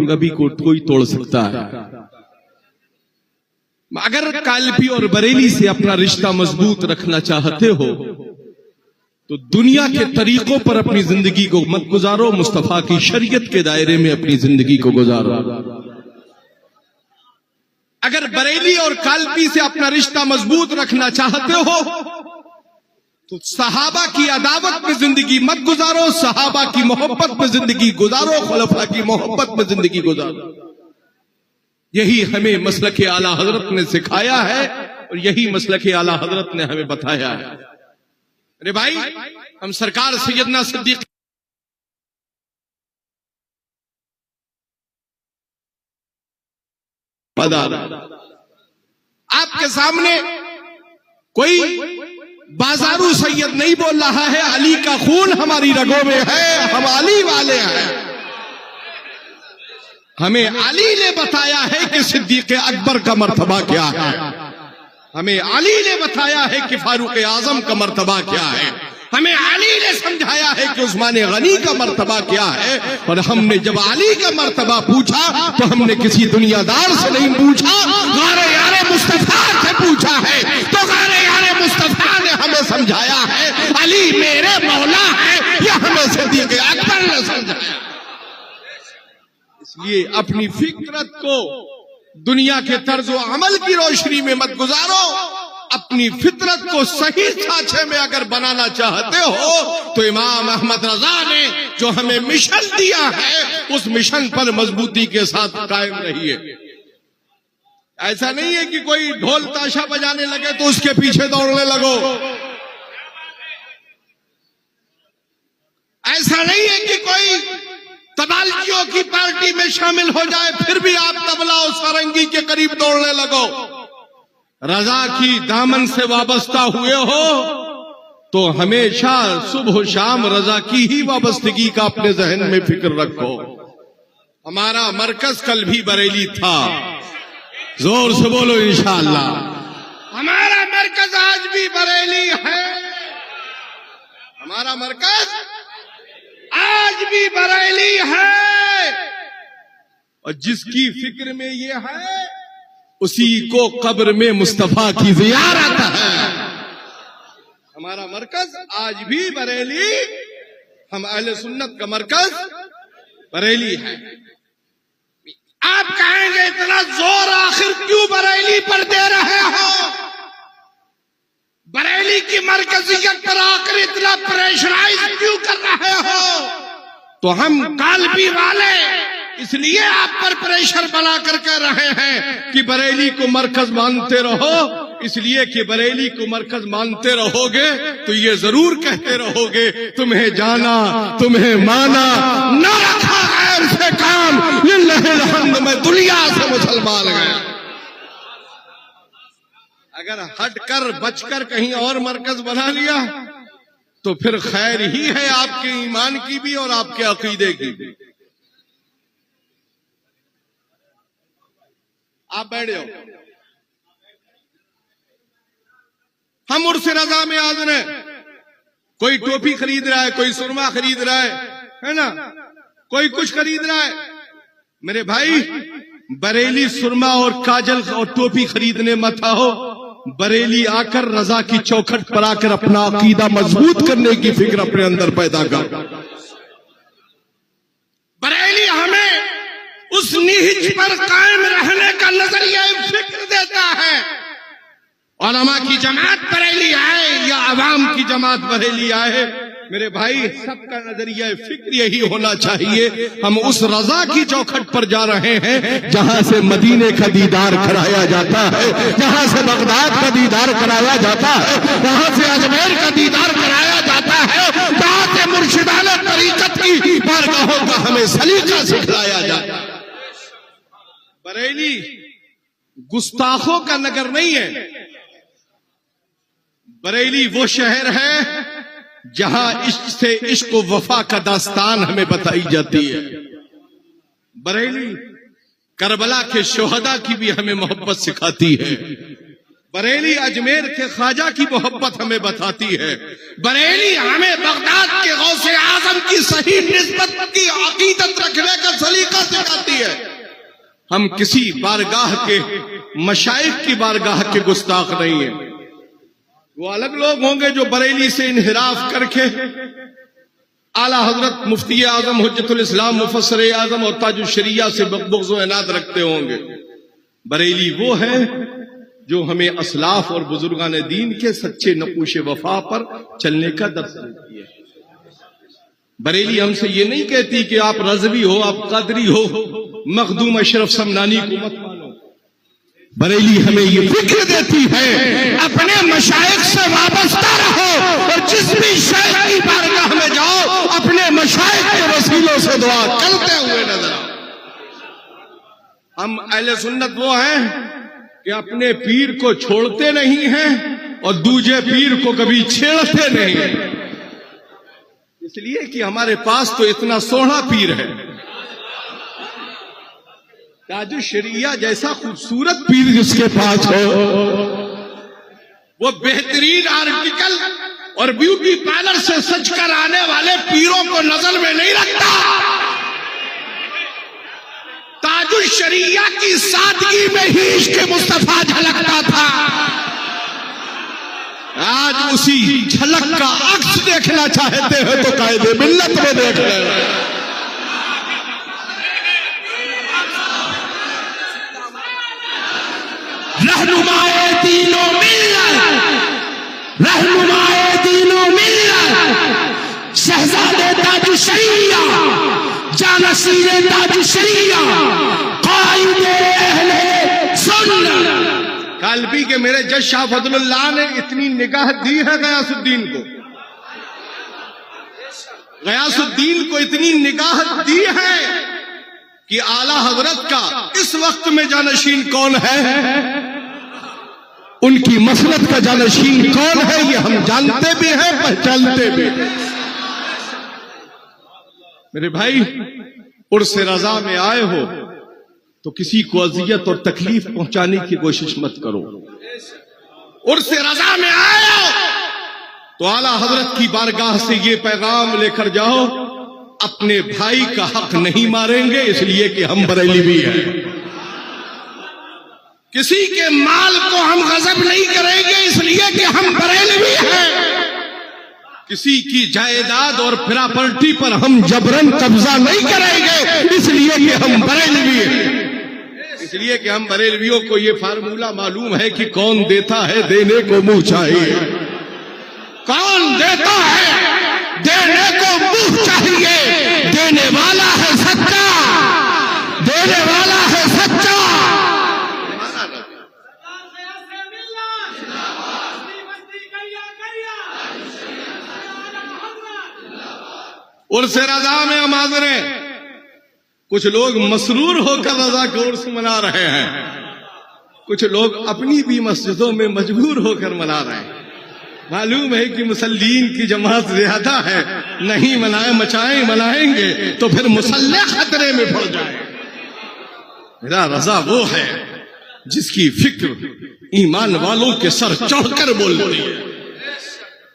कभी को कोई तोड़ सकता है। अगर कालपी और बरेली से अपना रिश्ता मजबूत रखना चाहते हो तो दुनिया के तरीकों पर अपनी जिंदगी को मत गुजारो, मुस्तफा की शरीयत के दायरे में अपनी जिंदगी को गुजारो। अगर बरेली और कालपी से अपना रिश्ता मजबूत रखना चाहते हो तो सहाबा की अदावत में जिंदगी मत गुजारो, सहाबा की मोहब्बत में जिंदगी गुजारो, खुलफा की मोहब्बत में जिंदगी गुजारो। यही हमें मसलक आला हजरत ने सिखाया है और यही मसलक आला हजरत ने हमें बताया है। अरे भाई, हम सरकार सैयदना सिद्दीक आपके सामने कोई बाजारू सैयद नहीं बोल रहा है, अली का खून हमारी रगों में है, हम अली वाले हैं। हमें अली ने बताया है कि सिद्दीक अकबर का मर्तबा क्या है, हमें अली ने बताया है कि फारूक आजम का मर्तबा क्या है, हमें अली ने समझाया है कि उस्मान गनी का मर्तबा क्या है। और हमने जब अली का मर्तबा पूछा तो हमने किसी दुनियादार से नहीं पूछा, गारे यारे मुस्तफा से पूछा है। तो गारे यारे मुस्तफा ने हमें समझाया है अली मेरे मौला है, यह हमें सिद्दीक अकबर ने समझाया। इसलिए अपनी फिक्रत को दुनिया के तर्ज व अमल की रोशनी में मत गुजारो। अपनी फितरत को सही साँचे में अगर बनाना चाहते हो तो इमाम अहमद रजा ने जो हमें मिशन दिया है उस मिशन पर मजबूती के साथ कायम रहिए। ऐसा नहीं है कि कोई ढोल ताशा बजाने लगे तो उसके पीछे दौड़ने लगो, ऐसा नहीं है कि कोई तबालकियों की पार्टी में शामिल हो जाए फिर भी आप तबला और सारंगी के करीब दौड़ने लगो। रजा की दामन से वाबस्ता हुए हो तो हमेशा सुबह शाम रजा की ही वाबस्तगी का अपने जहन में फिक्र रखो। हमारा मरकज कल भी बरेली था, जोर से बोलो इंशाअल्लाह। हमारा मरकज आज भी बरेली है, हमारा मरकज आज भी बरेली है। और जिसकी फिक्र में ये है उसी को कब्र में मुस्तफा की ज़ियारत है। हमारा मरकज आज भी बरेली, हम अहले सुन्नत का मरकज बरेली है। आप कहेंगे इतना जोर आखिर क्यों बरेली पर दे रहे हो, बरेली की मरकजियत पर आकर इतना प्रेशराइज क्यों कर रहे हो? तो हम कालपी वाले इसलिए आप पर प्रेशर बना कर कह रहे हैं कि बरेली को मरकज मानते रहो, इसलिए कि बरेली को मरकज मानते रहोगे तो ये जरूर कहते रहोगे तुम्हें जाना तुम्हें माना, न रखा गैर से काम, लिल्लाहिल हम्द में दुनिया से मुसलमान गए। अगर हटकर बचकर कहीं और मरकज बना लिया तो फिर खैर ही है आपके ईमान की भी और आपके अकीदे की भी। आप बैठ जाओ, हम उर्स रजा में हाजिर हैं। कोई टोपी खरीद रहा है, कोई सुरमा खरीद रहा है ना, कोई कुछ खरीद रहा है। मेरे भाई, बरेली सुरमा और काजल और टोपी खरीदने मत आओ, बरेली आकर रजा की चौखट पर आकर अपना अकीदा मजबूत करने की फिक्र अपने अंदर पैदा कर। बरेली हमें उस निहिज पर कायम रहने का नजरिया फिक्र देता है। उलमा की जमात बरेली आए या अवाम की जमात बरेली आए, मेरे भाई सबका नजरिया फिक्र यही होना चाहिए हम उस रजा की चौखट पर जा रहे हैं जहां से मदीने का दीदार कराया जाता है, जहां से बगदाद का दीदार कराया जाता है, जहां से अजमेर का दीदार कराया जाता है, जहां से मुर्शिदाने तरीकत की बारगाहों का हमें सलीका सिखलाया जाता है। बरेली गुस्ताखों का नगर नहीं है, बरेली वो शहर है जहां इश्क से इश्क व वफा का दास्तान हमें बताई जाती है। बरेली करबला के शोहदा की भी हमें मोहब्बत सिखाती है। बरेली अजमेर के ख्वाजा की मोहब्बत हमें बताती है। बरेली हमें बगदाद के गौसे आजम की सही निस्बत की अकीदत रखने का सलीका सिखाती है। हम किसी बारगाह के मशाइख की बारगाह के गुस्ताख नहीं है। वो अलग लोग होंगे जो बरेली से इन्हिराफ करके आला हजरत मुफ्ती आजम हुज्जतुल इस्लाम मुफस्सिर आजम और ताजुल शरिया से बुग़्ज़ व इनाद रखते होंगे। बरेली वो है जो हमें असलाफ और बुजुर्गान दीन के सच्चे नकूश वफा पर चलने का दर्स देती है। बरेली हमसे ये नहीं कहती कि आप रज़वी हो, आप क़दरी हो, मखदूम अशरफ समनानी को मत मानो। बरेली हमें ये फिक्र देती है अपने मशाइख से वाबस्ता रहो और जिस भी शाइख की बारगाह में जाओ अपने मशाइख के वसीलों से दुआ करते हुए नजर आओ। हम अहले सुन्नत वो हैं कि अपने पीर को छोड़ते नहीं हैं और दूजे पीर को कभी छेड़ते नहीं हैं, इसलिए कि हमारे पास तो इतना सोहना पीर है। ताजुल शरिया जैसा खूबसूरत पीर जिसके पास हो, वो बेहतरीन आर्टिकल और ब्यूटी पार्लर से सज कर आने वाले पीरों को नजर में नहीं रखता। ताजुल शरिया की सादगी में ही इश्क़ मुस्तफा झलकता था। आज उसी झलक का अक्स देखना चाहते हो तो कायदे मिल्लत में देख लेना। रहनुमाए दीनो मिल्लत, रहनुमाए दीनो मिल्लत, शहजादे ताजुल शरिया, जानशीरे ताजुल शरिया, कायदे अहले सुन्नत। कालबी के मेरे जज शाह फजलुल्लाह ने इतनी निगाह दी है गयासुद्दीन को, गयासुद्दीन को इतनी निगाह दी है कि आला हजरत का इस वक्त में जानशीन कौन है, उनकी मसलत का जानशीन कौन है, ये हम जानते भी हैं, पहचानते भी हैं। मेरे भाई, उर्स रजा में आए हो तो किसी को अजियत और तकलीफ पहुंचाने की कोशिश मत करो। उर्स रजा में आए हो तो आला हजरत की बारगाह से ये पैगाम लेकर जाओ, अपने भाई का हक नहीं मारेंगे इसलिए कि हम बरेली भी हैं। किसी के माल को हम गजब नहीं करेंगे इसलिए कि हम बरेली भी हैं। किसी की जायदाद और प्रॉपर्टी पर हम जबरन कब्जा नहीं करेंगे इसलिए कि हम बरेलवी हैं। इसलिए कि हम बरेलवियों को ये फार्मूला मालूम है कि कौन देता है देने को मुंह चाहिए, कौन देता है देने को मुंह चाहिए। देने वाला है सच्चा, देने वाला है सच्चा। उर्स रजा में हम हाज़िर हैं। कुछ लोग मसरूर होकर रजा का उर्स मना रहे हैं, कुछ लोग अपनी भी मस्जिदों में मजबूर होकर मना रहे हैं। मालूम है कि मुसल्लीन की जमात ज्यादा है, नहीं मनाए मचाएं मनाएंगे तो फिर मुसल्ले खतरे में पड़ जाए। मेरा रजा वो है जिसकी फिक्र ईमान वालों के सर चढ़कर बोलती है,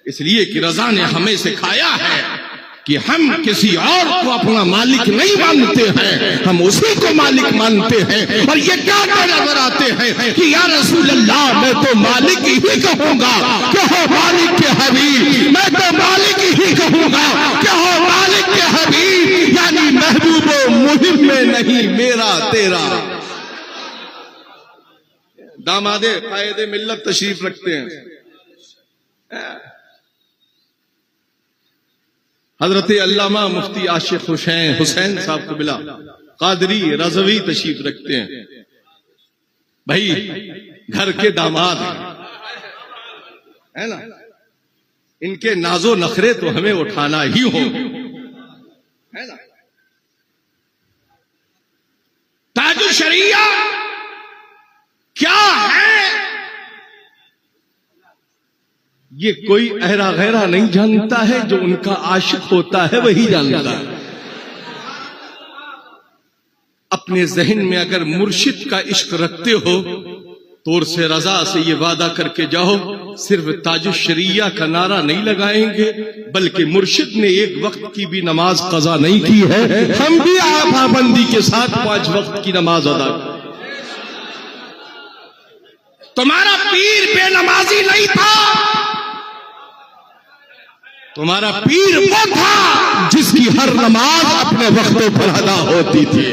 इसलिए कि रजा ने हमें सिखाया है कि हम किसी और को अपना मालिक नहीं मानते हैं, हम उसी को मालिक मानते हैं। और ये क्या नजर आते हैं कि या रसूल अल्लाह मैं तो मालिक ही कहूंगा, कहो मालिक के हबीब, मैं तो मालिक ही कहूंगा, कहो मालिक के हबीब। यानी महबूबो मुहिम में नहीं मेरा तेरा। दामादे कायदे मिल्लत तशरीफ रखते हैं, हजरत अल्लामा मुफ्ती आशिक हुसैन साहब को मिला, कादरी रज़वी तशरीफ रखते हैं। भाई घर के दामाद है ना, इनके नाजो नखरे तो हमें उठाना ही हो, है ना। ताजुल शरिया क्या है ये कोई अहरा गहरा नहीं जानता है, जो उनका आशिक होता है वही जानता है। अपने जहन में अगर मुर्शिद का इश्क रखते हो तौर से रजा से ये वादा करके जाओ, सिर्फ ताजुश शरिया का नारा नहीं लगाएंगे, बल्कि मुर्शिद ने एक वक्त की भी नमाज कजा नहीं की है, हम भी पाबंदी के साथ 5 वक्त की नमाज अदा करें। तुम्हारा पीर बेनमाजी नहीं था, तुम्हारा पीर वो था जिसकी हर नमाज अपने वक्तों पर अदा होती थी।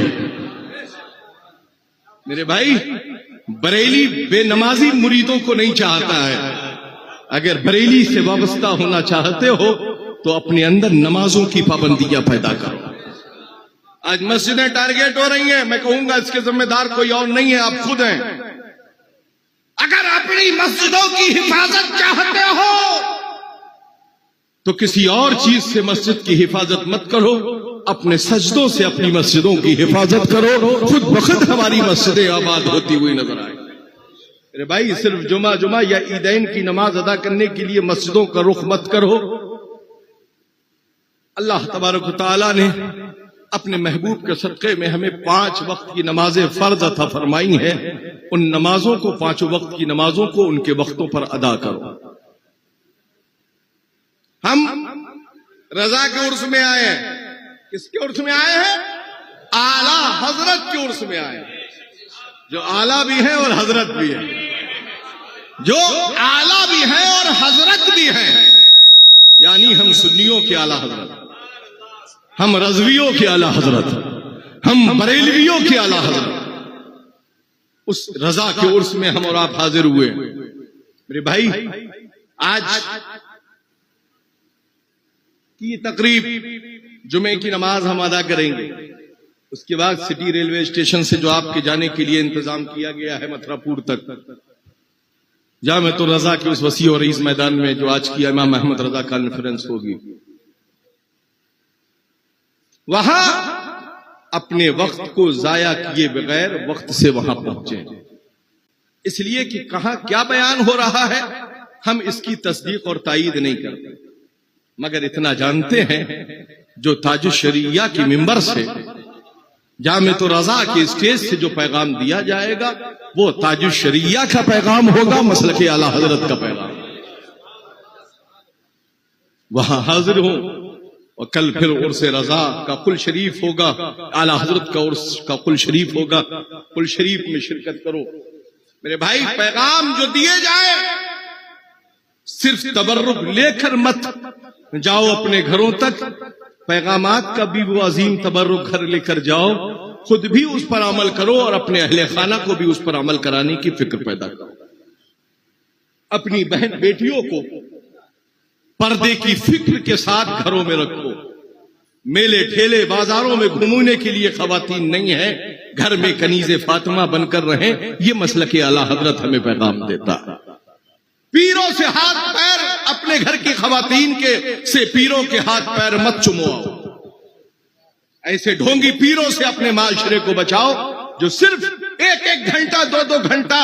मेरे भाई, बरेली बेनमाजी मुरीदों को नहीं चाहता है। अगर बरेली से वाबस्ता होना चाहते हो तो अपने अंदर नमाजों की पाबंदियां पैदा करो। आज मस्जिदें टारगेट हो रही हैं, मैं कहूंगा इसके जिम्मेदार कोई और नहीं है, आप खुद हैं। अगर अपनी मस्जिदों की हिफाजत चाहते हो तो किसी और चीज से मस्जिद की हिफाजत मत करो, अपने सजदों से अपनी मस्जिदों की हिफाजत करो। खुद बखुद हमारी मस्जिदें आबाद होती हुई नजर आए। अरे भाई, सिर्फ जुमा या ईदैन की नमाज अदा करने के लिए मस्जिदों का रुख मत करो। अल्लाह तबारक व तआला ने अपने महबूब के सदक़े में हमें 5 वक्त की नमाजें फर्ज अता फरमाई हैं। उन नमाजों को, 5 वक्त की नमाजों को उनके वक्तों पर अदा करो। हम रजा के उर्स में आए हैं। किसके उर्स में आए हैं? आला हजरत के उर्स में आए हैं, जो आला भी है और हजरत भी है, जो आला भी है और हजरत भी है। यानी हम सुन्नियों के आला हजरत, हम रजवियों के आला हजरत, हम बरेलवियों के आला हजरत, उस रजा के उर्स में हम और आप हाजिर हुए। मेरे भाई, आज की तकरीब जुमे की नमाज हम अदा करेंगे। उसके बाद सिटी रेलवे स्टेशन से जो आपके जाने के लिए इंतजाम किया गया है मथुरापुर तक, जामे तो रजा के उस वसी और इस मैदान में जो आज की इमाम अहमद रजा कॉन्फ्रेंस होगी, वहां अपने वक्त को जाया किए बगैर वक्त से वहां पहुंचे। इसलिए कि कहां क्या बयान हो रहा है हम इसकी तस्दीक और तायीद नहीं करते, मगर इतना जानते हैं जो ताजुश शरिया की मिंबर से, जामे तो रजा के स्टेज से जो पैगाम दिया जाएगा वो ताजुश शरिया का पैगाम होगा, मसलके आला हजरत का पैगाम। वहां हाजिर हो और कल फिर उर्स रजा का कुल शरीफ होगा, आला हजरत का उर्स का कुल शरीफ होगा, कुल शरीफ में शिरकत करो। मेरे भाई, पैगाम जो दिए जाए सिर्फ तबर्रुक लेकर मत जाओ अपने घरों तक, पैगामात का भी वो अजीम तबर्रुक घर लेकर जाओ, खुद भी उस पर अमल करो और अपने अहले खाना को भी उस पर अमल कराने की फिक्र पैदा करो। अपनी बहन बेटियों को पर्दे की फिक्र के साथ घरों में रखो। मेले ठेले बाजारों में घूमने के लिए खवातीन नहीं है, घर में कनीज़े फातिमा बनकर रहें, ये मसलके आला हजरत हमें पैगाम देता है। पीरों से हाथ पैर, अपने घर की खवातीन के से पीरों के हाथ पैर मत चुमवाओ। ऐसे ढोंगी पीरों से अपने माशरे को बचाओ जो सिर्फ 1-1 घंटा 2-2 घंटा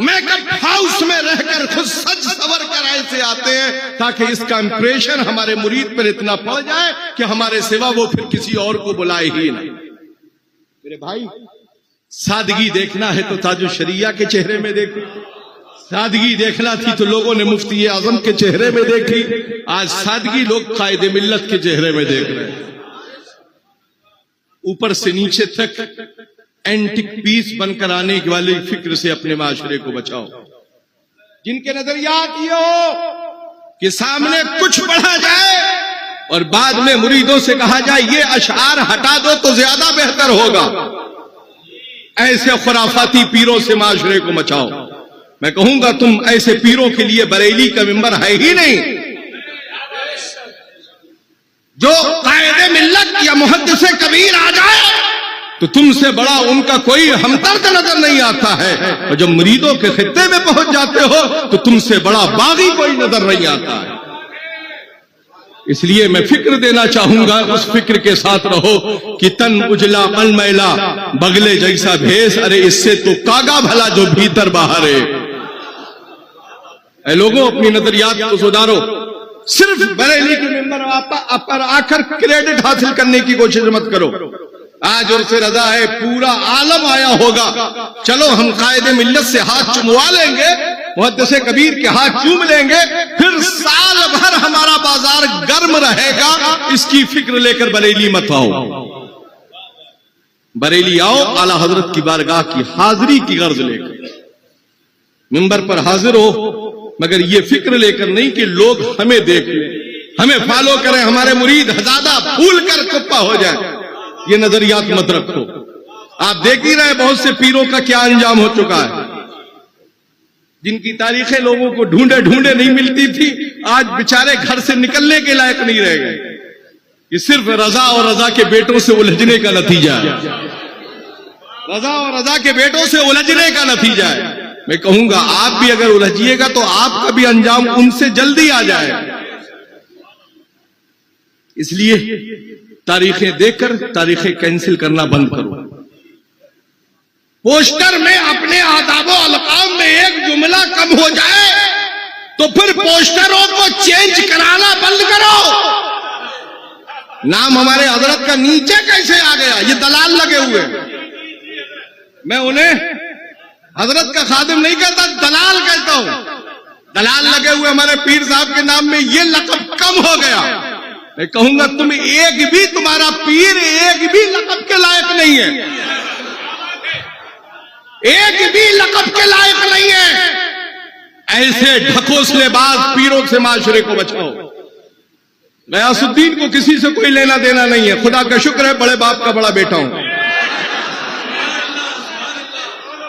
मेकअप हाउस में रहकर खुद सज सवर कर ऐसे आते हैं ताकि इसका इंप्रेशन हमारे मुरीद पर इतना पड़ जाए कि हमारे सिवा वो फिर किसी और को बुलाए ही नहीं। मेरे भाई, सादगी देखना है तो ताजुश शरिया के चेहरे में देखो, सादगी देखना थी तो लोगों ने मुफ्ती आजम के चेहरे में देखी, आज सादगी लोग कायदे मिल्लत के चेहरे में देख रहे हैं। ऊपर से नीचे तक एंटिक पीस बनकर आने वाली फिक्र से अपने माशरे को बचाओ। जिनके नजरियात ये हो कि सामने कुछ पढ़ा जाए और बाद में मुरीदों से कहा जाए ये अशआर हटा दो तो ज्यादा बेहतर होगा, ऐसे खुराफाती पीरों से माशरे को बचाओ। मैं कहूंगा तुम ऐसे पीरों के लिए बरेली का मिंबर है ही नहीं। जो कायदे मिल्लत या मुहद्दिसे कबीर आ जाए तो तुमसे बड़ा उनका कोई हमदर्द नजर नहीं आता है, और जब मुरीदों के खित्ते में पहुंच जाते हो तो तुमसे बड़ा बागी कोई नजर नहीं आता है। इसलिए मैं फिक्र देना चाहूंगा, उस फिक्र के साथ रहो कि तन उजला मन मैला बगले जैसा भेस, अरे इससे तो कागा भला जो भीतर बाहर है। लोगों, अपनी नजरियात को सुधारो। सिर्फ बरेली के मेंबर पर आकर क्रेडिट हासिल करने की कोशिश मत करो। आज उर्से रजा है, पूरा आलम आया होगा। चलो हम कायदे मिल्लत से हाथ चुमवा लेंगे, मुहद्दिस कबीर के हाथ चूम लेंगे, फिर साल भर हमारा बाजार गर्म रहेगा। इसकी फिक्र लेकर बरेली मत आओ। बरेली आओ आला हजरत की बारगाह की हाजिरी की गर्ज लेकर, मिंबर पर हाजिर हो, मगर ये फिक्र लेकर नहीं कि लोग हमें देख लें, हमें फॉलो करें, हमारे मुरीद हजादा फूल कर कुप्पा हो जाए। ये नजरियात मत रखो। आप देख ही रहे बहुत से पीरों का क्या अंजाम हो चुका है, जिनकी तारीखें लोगों को ढूंढे ढूंढे नहीं मिलती थी, आज बेचारे घर से निकलने के लायक नहीं रह गए। ये सिर्फ रजा और रजा के बेटों से उलझने का नतीजा है। रजा और रजा के बेटों से उलझने का नतीजा है। मैं कहूंगा आप भी अगर उलझिएगा तो आपका भी अंजाम उनसे जल्दी आ जाए। इसलिए तारीखें देखकर तारीखें कैंसिल करना बंद करो। पोस्टर में अपने आदाब और अलकाम में एक जुमला कम हो जाए तो फिर पोस्टरों को चेंज कराना बंद करो। नाम हमारे हजरत का नीचे कैसे आ गया, ये दलाल लगे हुए। मैं उन्हें हजरत का खादिम नहीं कहता, दलाल कहता हूं। दलाल लगे हुए हमारे पीर साहब के नाम में ये लक़ब कम हो गया। मैं कहूंगा तुम एक भी, तुम्हारा पीर एक भी लक़ब के लायक नहीं है, एक भी लक़ब के लायक नहीं है। ऐसे ढकोसलेबाज पीरों से माशरे को बचाओ। गयासुद्दीन को किसी से कोई लेना देना नहीं है, खुदा का शुक्र है बड़े बाप का बड़ा बेटा हूं।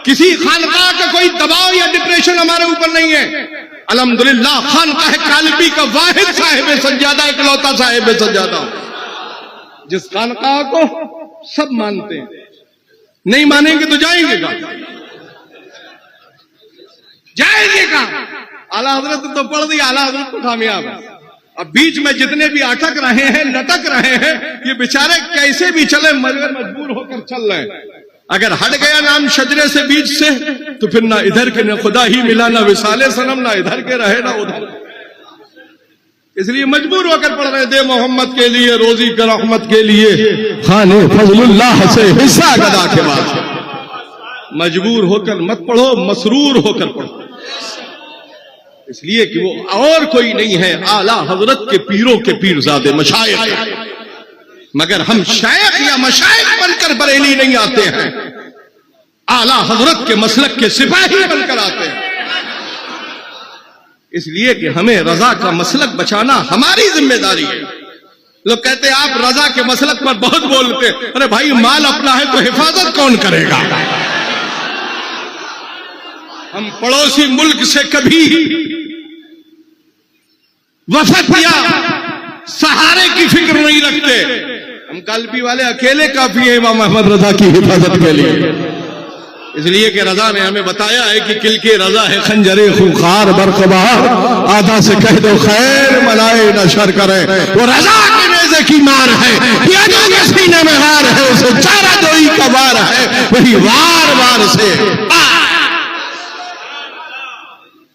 किसी खानकाह का कोई दबाव या डिप्रेशन हमारे ऊपर नहीं है। अल्हम्दुलिल्लाह खानकाह कालिबी का वाहिद साहिब सज्जादा, इकलौता साहिब सज्जादा, जिस खानकाह को सब मानते हैं। नहीं मानेंगे तो जाएंगे कहां? जाएंगे कहां? आला हजरत तो पढ़ दी, आला हजरत तो कामयाब है। अब बीच में जितने भी अटक रहे हैं, लटक रहे हैं, ये बेचारे कैसे भी चले मगर मजबूर होकर चल रहे हैं। अगर हट गया नाम शजरे से बीच से तो फिर ना इधर के, ना खुदा ही मिला, ना विसाले सनम, ना इधर के रहे ना उधर। इसलिए मजबूर होकर पढ़ रहे, दे मोहम्मद के लिए रोजी का रहमत के लिए खाने फजलुल्लाह से हिस्सा गदा के बाद। मजबूर होकर मत पढ़ो, मसरूर होकर पढ़ो। इसलिए कि वो और कोई नहीं है, आला हजरत के पीरों के पीरजादे मशाइख। मगर हम शायख या मशाइख बनकर बरेली नहीं आते हैं, आला हजरत के मसलक के सिपाही बनकर आते हैं। इसलिए कि हमें रजा का मसलक बचाना हमारी जिम्मेदारी है। लोग कहते हैं आप रजा के मसलक पर बहुत बोलते हैं। अरे भाई माल अपना है तो हिफाजत कौन करेगा? हम पड़ोसी मुल्क से कभी वफद या सहारे की फिक्र नहीं रखते। हम कालपी वाले अकेले काफी है इमाम अहमद रजा की हिफाजत के लिए। इसलिए कि रजा ने हमें बताया है कि किल के रजा है खंजरे खूंखार बरकबार, आधा से कह दो खैर मनाए न शर करे। वो रजा के नेज़े की मार है, यादों के सीने में हार है, उसे चारा दोई का वार है, वही वार वार से।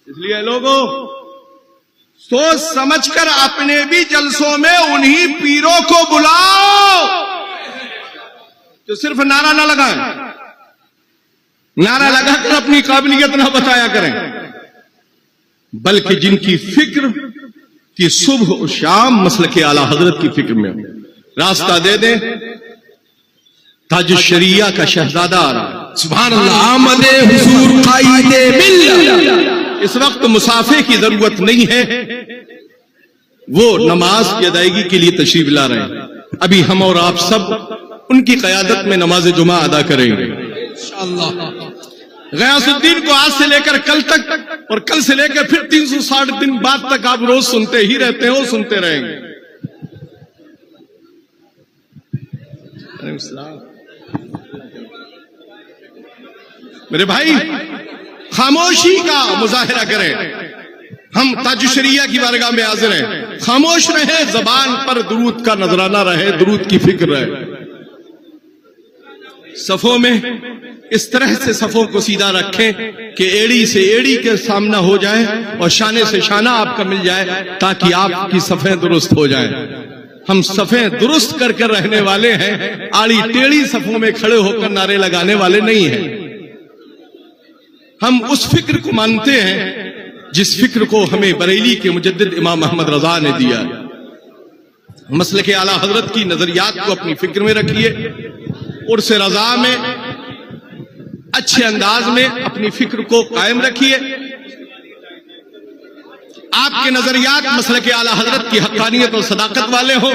इसलिए लोगों सोच समझकर अपने भी जलसों में उन्हीं पीरों को बुलाओ जो सिर्फ नारा ना लगाएं, नारा लगाकर अपनी काबिलियत ना बताया करें, बल्कि जिनकी फिक्र कि सुबह और शाम मसलके आला हजरत की फिक्र में रास्ता दे दें। ताज शरिया का शहजादा आ रहा है, सुभान अल्लाह। आमदे हुजूर कायदे मिल्लत। इस वक्त मुसाफे की जरूरत नहीं है, वो नमाज की अदायगी के लिए तशरीफ ला रहे हैं। अभी हम और आप सब उनकी क़यादत में नमाज जुमा अदा करेंगे इंशाअल्लाह। गयासुद्दीन को आज से लेकर कल तक और कल से लेकर फिर 360 दिन बाद तक आप रोज सुनते ही रहते हैं, वो सुनते रहेंगे। मेरे भाई खामोशी का मुजाहिरा करें। हम ताज शरिया की बारगाह में हाजिर हैं, खामोश रहे, जबान पर दुरूद का नजराना रहे, दुरूद की फिक्र रहे। सफों में इस तरह से सफों को सीधा रखें कि एड़ी से एड़ी के सामना हो जाए और शाने से शाना आपका मिल जाए, ताकि आपकी सफें दुरुस्त हो जाए। हम सफ़े दुरुस्त करके रहने वाले हैं, आड़ी टेढ़ी सफ़ों में खड़े होकर नारे लगाने वाले नहीं हैं। हम उस फिक्र को मानते हैं जिस फिक्र को हमें बरेली के मुजद्दिद इमाम अहमद रजा ने दिया। मसलक आला हजरत की नजरियात को अपनी फिक्र में रखिए, उर्स रजा में अच्छे अंदाज में अपनी फिक्र को कायम रखिए। आपके नजरियात मसलक आला हजरत की हक्कानियत और सदाकत वाले हो।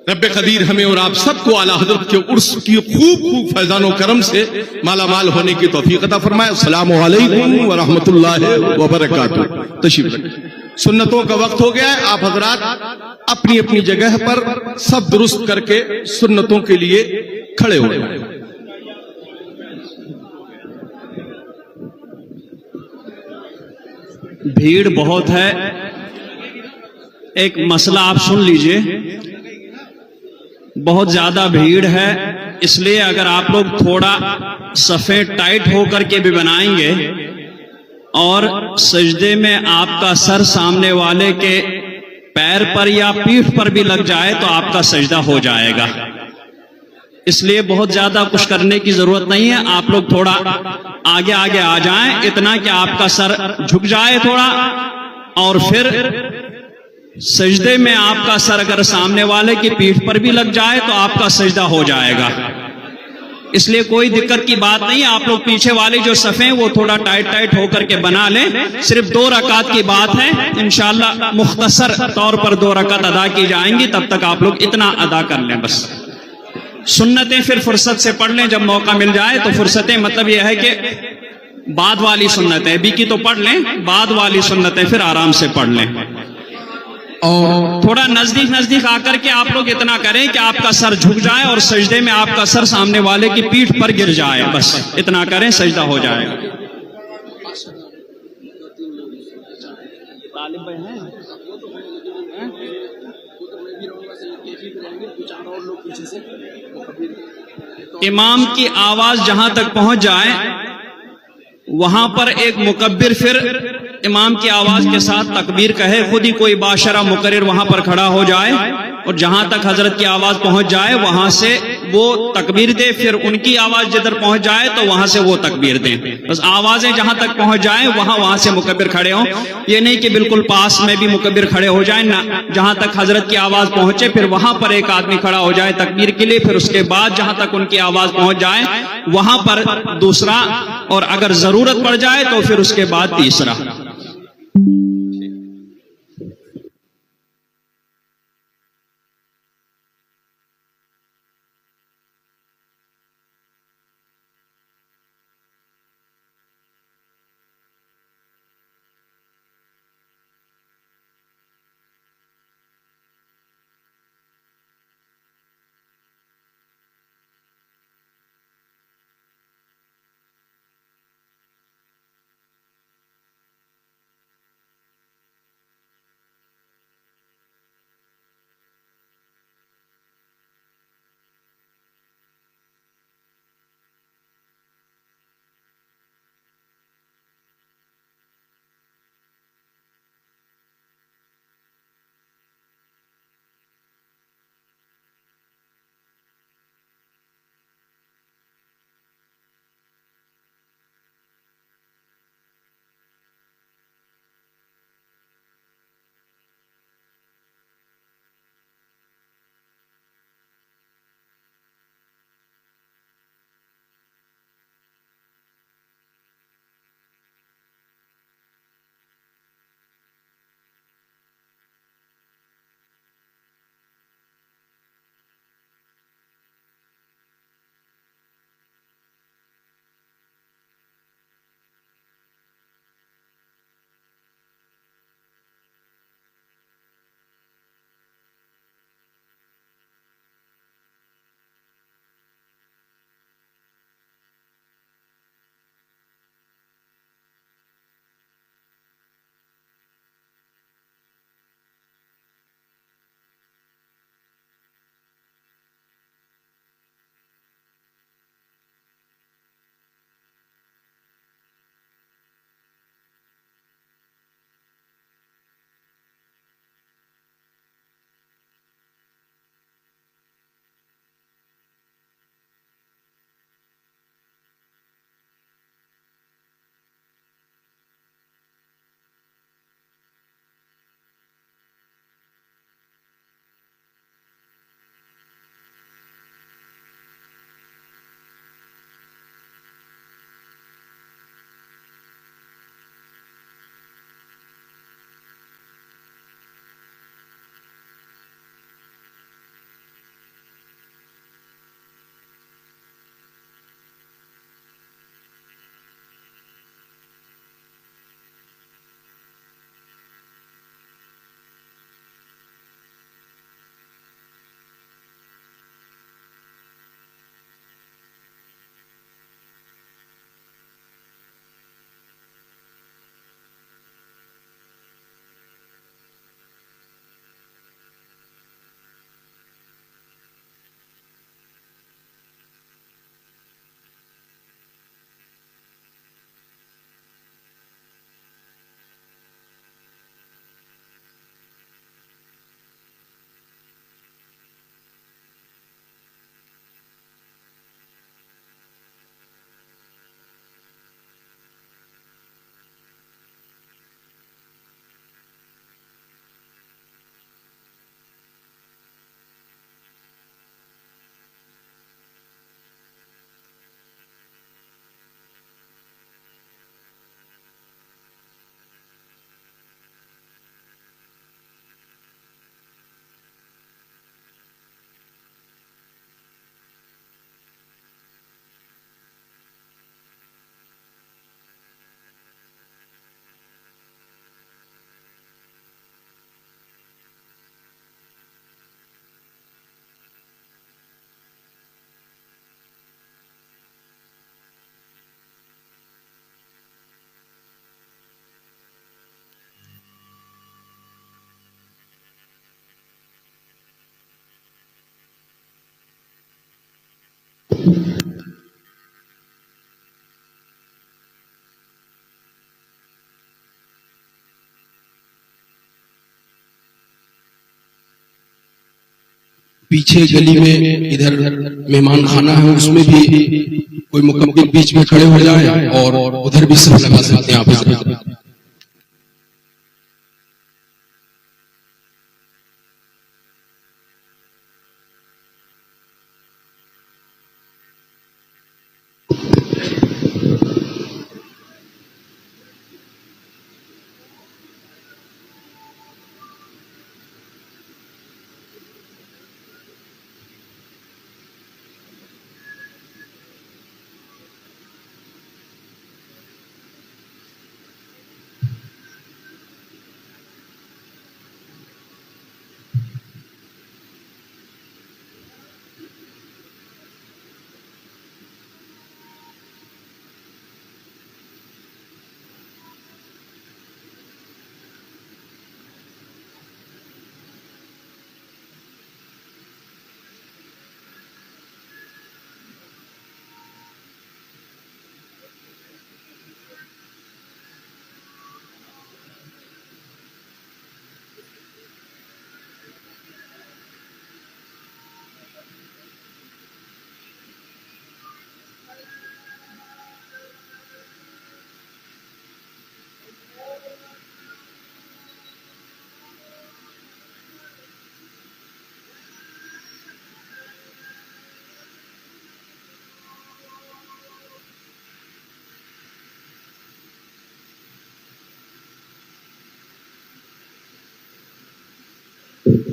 रब्बे कदीर हमें और आप सबको आला हजरत के उर्स की खूब खूब फैजानो करम से माला माल होने की तौफीक अता फरमाए। अस्सलामु अलैकुम व रहमतुल्लाहि व बरकातुहू। तशरीफ रखिए। सुन्नतों का वक्त हो गया है। आप हजरात अपनी अपनी जगह पर सब दुरुस्त करके सुन्नतों के लिए खड़े हो जाए। भीड़ बहुत है, एक मसला आप सुन लीजिए। बहुत ज्यादा भीड़ है, इसलिए अगर आप लोग थोड़ा सफ़े टाइट होकर के भी बनाएंगे और सजदे में आपका सर सामने वाले के पैर पर या पीठ पर भी लग जाए तो आपका सजदा हो जाएगा। इसलिए बहुत ज्यादा कुछ करने की जरूरत नहीं है। आप लोग थोड़ा आगे आगे आ जाएं, इतना कि आपका सर झुक जाए थोड़ा, और फिर सजदे में आपका सर अगर सामने वाले की पीठ पर भी लग जाए तो आपका सजदा हो जाएगा। इसलिए कोई दिक्कत की बात नहीं। आप लोग पीछे वाले जो सफ़े हैं वो थोड़ा टाइट टाइट होकर के बना लें। सिर्फ 2 रकात की बात है, इंशाअल्लाह मुख्तसर तौर पर 2 रकात अदा की जाएंगी। तब तक आप लोग इतना अदा कर लें बस। सुन्नतें फिर फुर्सत से पढ़ लें जब मौका मिल जाए। तो फुर्सतें मतलब यह है कि बाद वाली सुन्नतें अभी की तो पढ़ लें, बाद वाली सुन्नतें फिर आराम से पढ़ लें। और थोड़ा नजदीक नजदीक आकर के आप लोग इतना करें कि आपका सर झुक जाए और सजदे में आपका सर सामने वाले की पीठ पर गिर जाए। बस इतना करें, सजदा हो जाएगा। इमाम की आवाज जहां तक पहुंच जाए वहां पर एक मुकब्बिर फिर इमाम की आवाज के साथ तकबीर कहे। खुद ही कोई बाशरा मुकर्रिर वहां पर खड़ा हो जाए और जहां तक हजरत की आवाज पहुंच जाए वहां से वो तकबीर दे। फिर उनकी आवाज जिधर पहुंच जाए तो वहां से वो तकबीर दें। बस आवाजें जहां तक पहुंच जाए वहां से मुकब्बिर खड़े हों। ये नहीं कि बिल्कुल पास में भी मुकब्बिर खड़े हो जाए ना। जहां तक हजरत की आवाज पहुंचे फिर वहां पर एक आदमी खड़ा हो जाए तकबीर के लिए। फिर उसके बाद जहां तक उनकी आवाज पहुंच जाए वहां पर दूसरा, और अगर जरूरत पड़ जाए तो फिर उसके बाद तीसरा। पीछे गली में इधर मेहमान खाना है, उसमें भी कोई मुकम्मिल बीच में खड़े हो जाए और उधर भी सब लगा सकते हैं आप।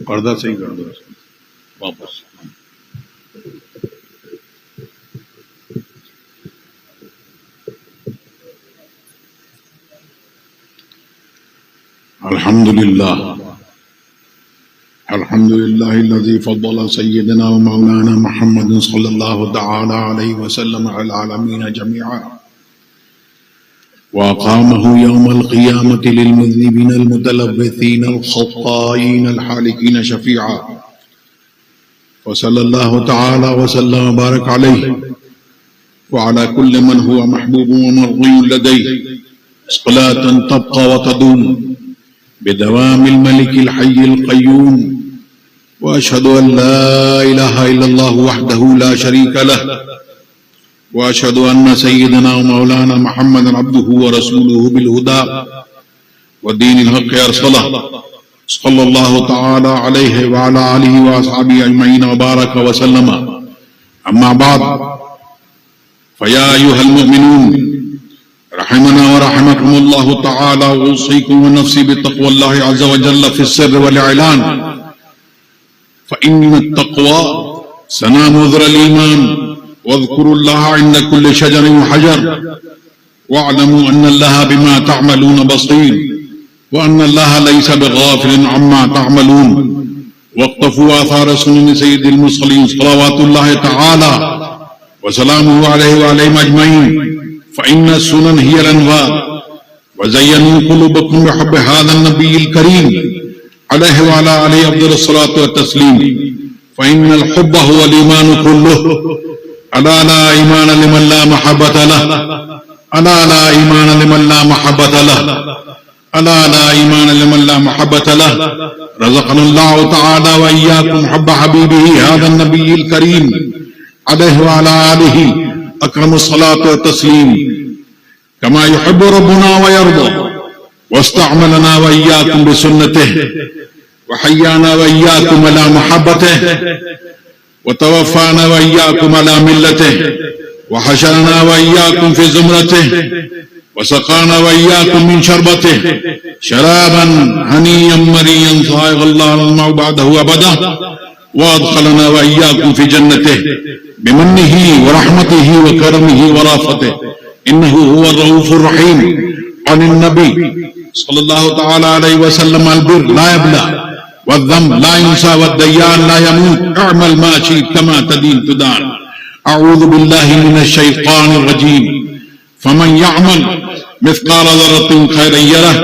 पर्दा सही कर दो वापस। अल्हम्दुलिल्लाह अल्हम्दुलिल्लाहिल्लज़ी फ़द्दला सय्यदना व मौलाना मुहम्मद सल्लल्लाहु तआला अलैहि वसल्लम अला आलमीन जमीआ वअक़ामहु यौमल क़ियामति लिलमुज़निबीन अलमुतलव्विसीन अलख़त्ताईन अलहालिकीन शफ़ीआ वसल्लल्लाहु तआला वसल्लम व बारक अलैहि व अला कुल्लि मन हुवा महबूबुन व मर्ज़ियुन लदैहि सलातन तब्क़ा व तदूम बिदवामिल मलिकिल हय्यिल क़य्यूम व अशहदु अन ला इलाहा इल्लल्लाहु वहदहु ला शरीका लहु व अशहदु अन्न सय्यदना व मौलाना मुहम्मदन अब्दुहु व रसूलुहु बिल हुदा व दीनिल हक़्क़ि अरसलहु सल्लल्लाहु तआला अलैहि व अला आलिहि व अस्हाबिहि अजमईन व बारक व सल्लम। अम्मा बाद फया अय्युहल मुमिनून रहमना व रहमकुमुल्लाहु तआला व उसीकुम व नफ्सी बितक़वाल्लाहि अज़्ज़ व जल्ल फ़िस्सिर्रि वल इलान फ़इन्नत तक़वा सनामुज़ुल ईमान वज़्कुरुल्लाह इंद कुल्लि शजरिन व हजर वअलमू अन्नल्लाह बिमा तअमलून बसीर व अन्नल्लाह लैसा बिग़ाफ़िलिन अम्मा तअमलून वक़्तफ़ू आसार सुनन सय्यिदिल मुरसलीन सलवातुल्लाहि तआला व सलामुहु अलैहि व अलैहिम अजमईन फ़इन्न सुनन हियल अनवार व ज़य्यनू क़ुलूबकुम बिहुब्बि हाज़ा नबिय्यिल करीम अलैहि व अला आलिहि अफ़ज़लुस सलातु व तस्लीम फ़इन्नल हुब्ब हुवल ईमान कुल्लुहु अला ला ईमान लिमन ला महब्बत लहु अला ला ईमान लिमन ला महब्बत लहु अला ला ईमान लिमन ला महब्बत लहु रज़क़नल्लाहु तआला व इय्याकुम हुब्ब हबीबिही हाज़ा नबिय्यिल करीम अलैहि व अला आलिहि अकरमुस सलातु व तस्लीम कमा युहिब्बु रब्बुना व यर्दा वस्तअमलना व इय्याकुम बिसुन्नतिहि व हय्याना व इय्याकुम अला महब्बतिहि व तवफ़्फ़ाना व इय्याकुम अला मिल्लतिहि व हशरना व इय्याकुम फ़ी ज़ुमरतिहि व सक़ाना व इय्याकुम मिन शरबतिहि शराबन हनीयन मरियन साइग़न ला नज़मअ बअदहु अबदा व अदख़लना व इय्याकुम फ़ी जन्नतिहि बिमन्निही व रहमतिही व करमिही व राफ़तिही इन्नहु हुवर रऊफ़ुर रहीम। अनिन नबी सल्लल्लाहु तआला अलैहि वसल्लम अल बिर ला यबला वद्दम ला युंसा वद्दय्यान ला यमूत अअमल मा शि'त कमा तदीन तुदान। अऊज़ु बिल्लाहि मिनश शैतानिर रजीम। फमन यअमल मिस्क़ाल ज़र्रतिन खैरन यरह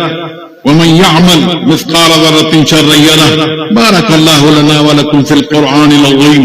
व मन यअमल मिस्क़ाल ज़र्रतिन शर्रन यरह। बारकल्लाहु लना व लकुम फ़िल क़ुरआनिल अज़ीम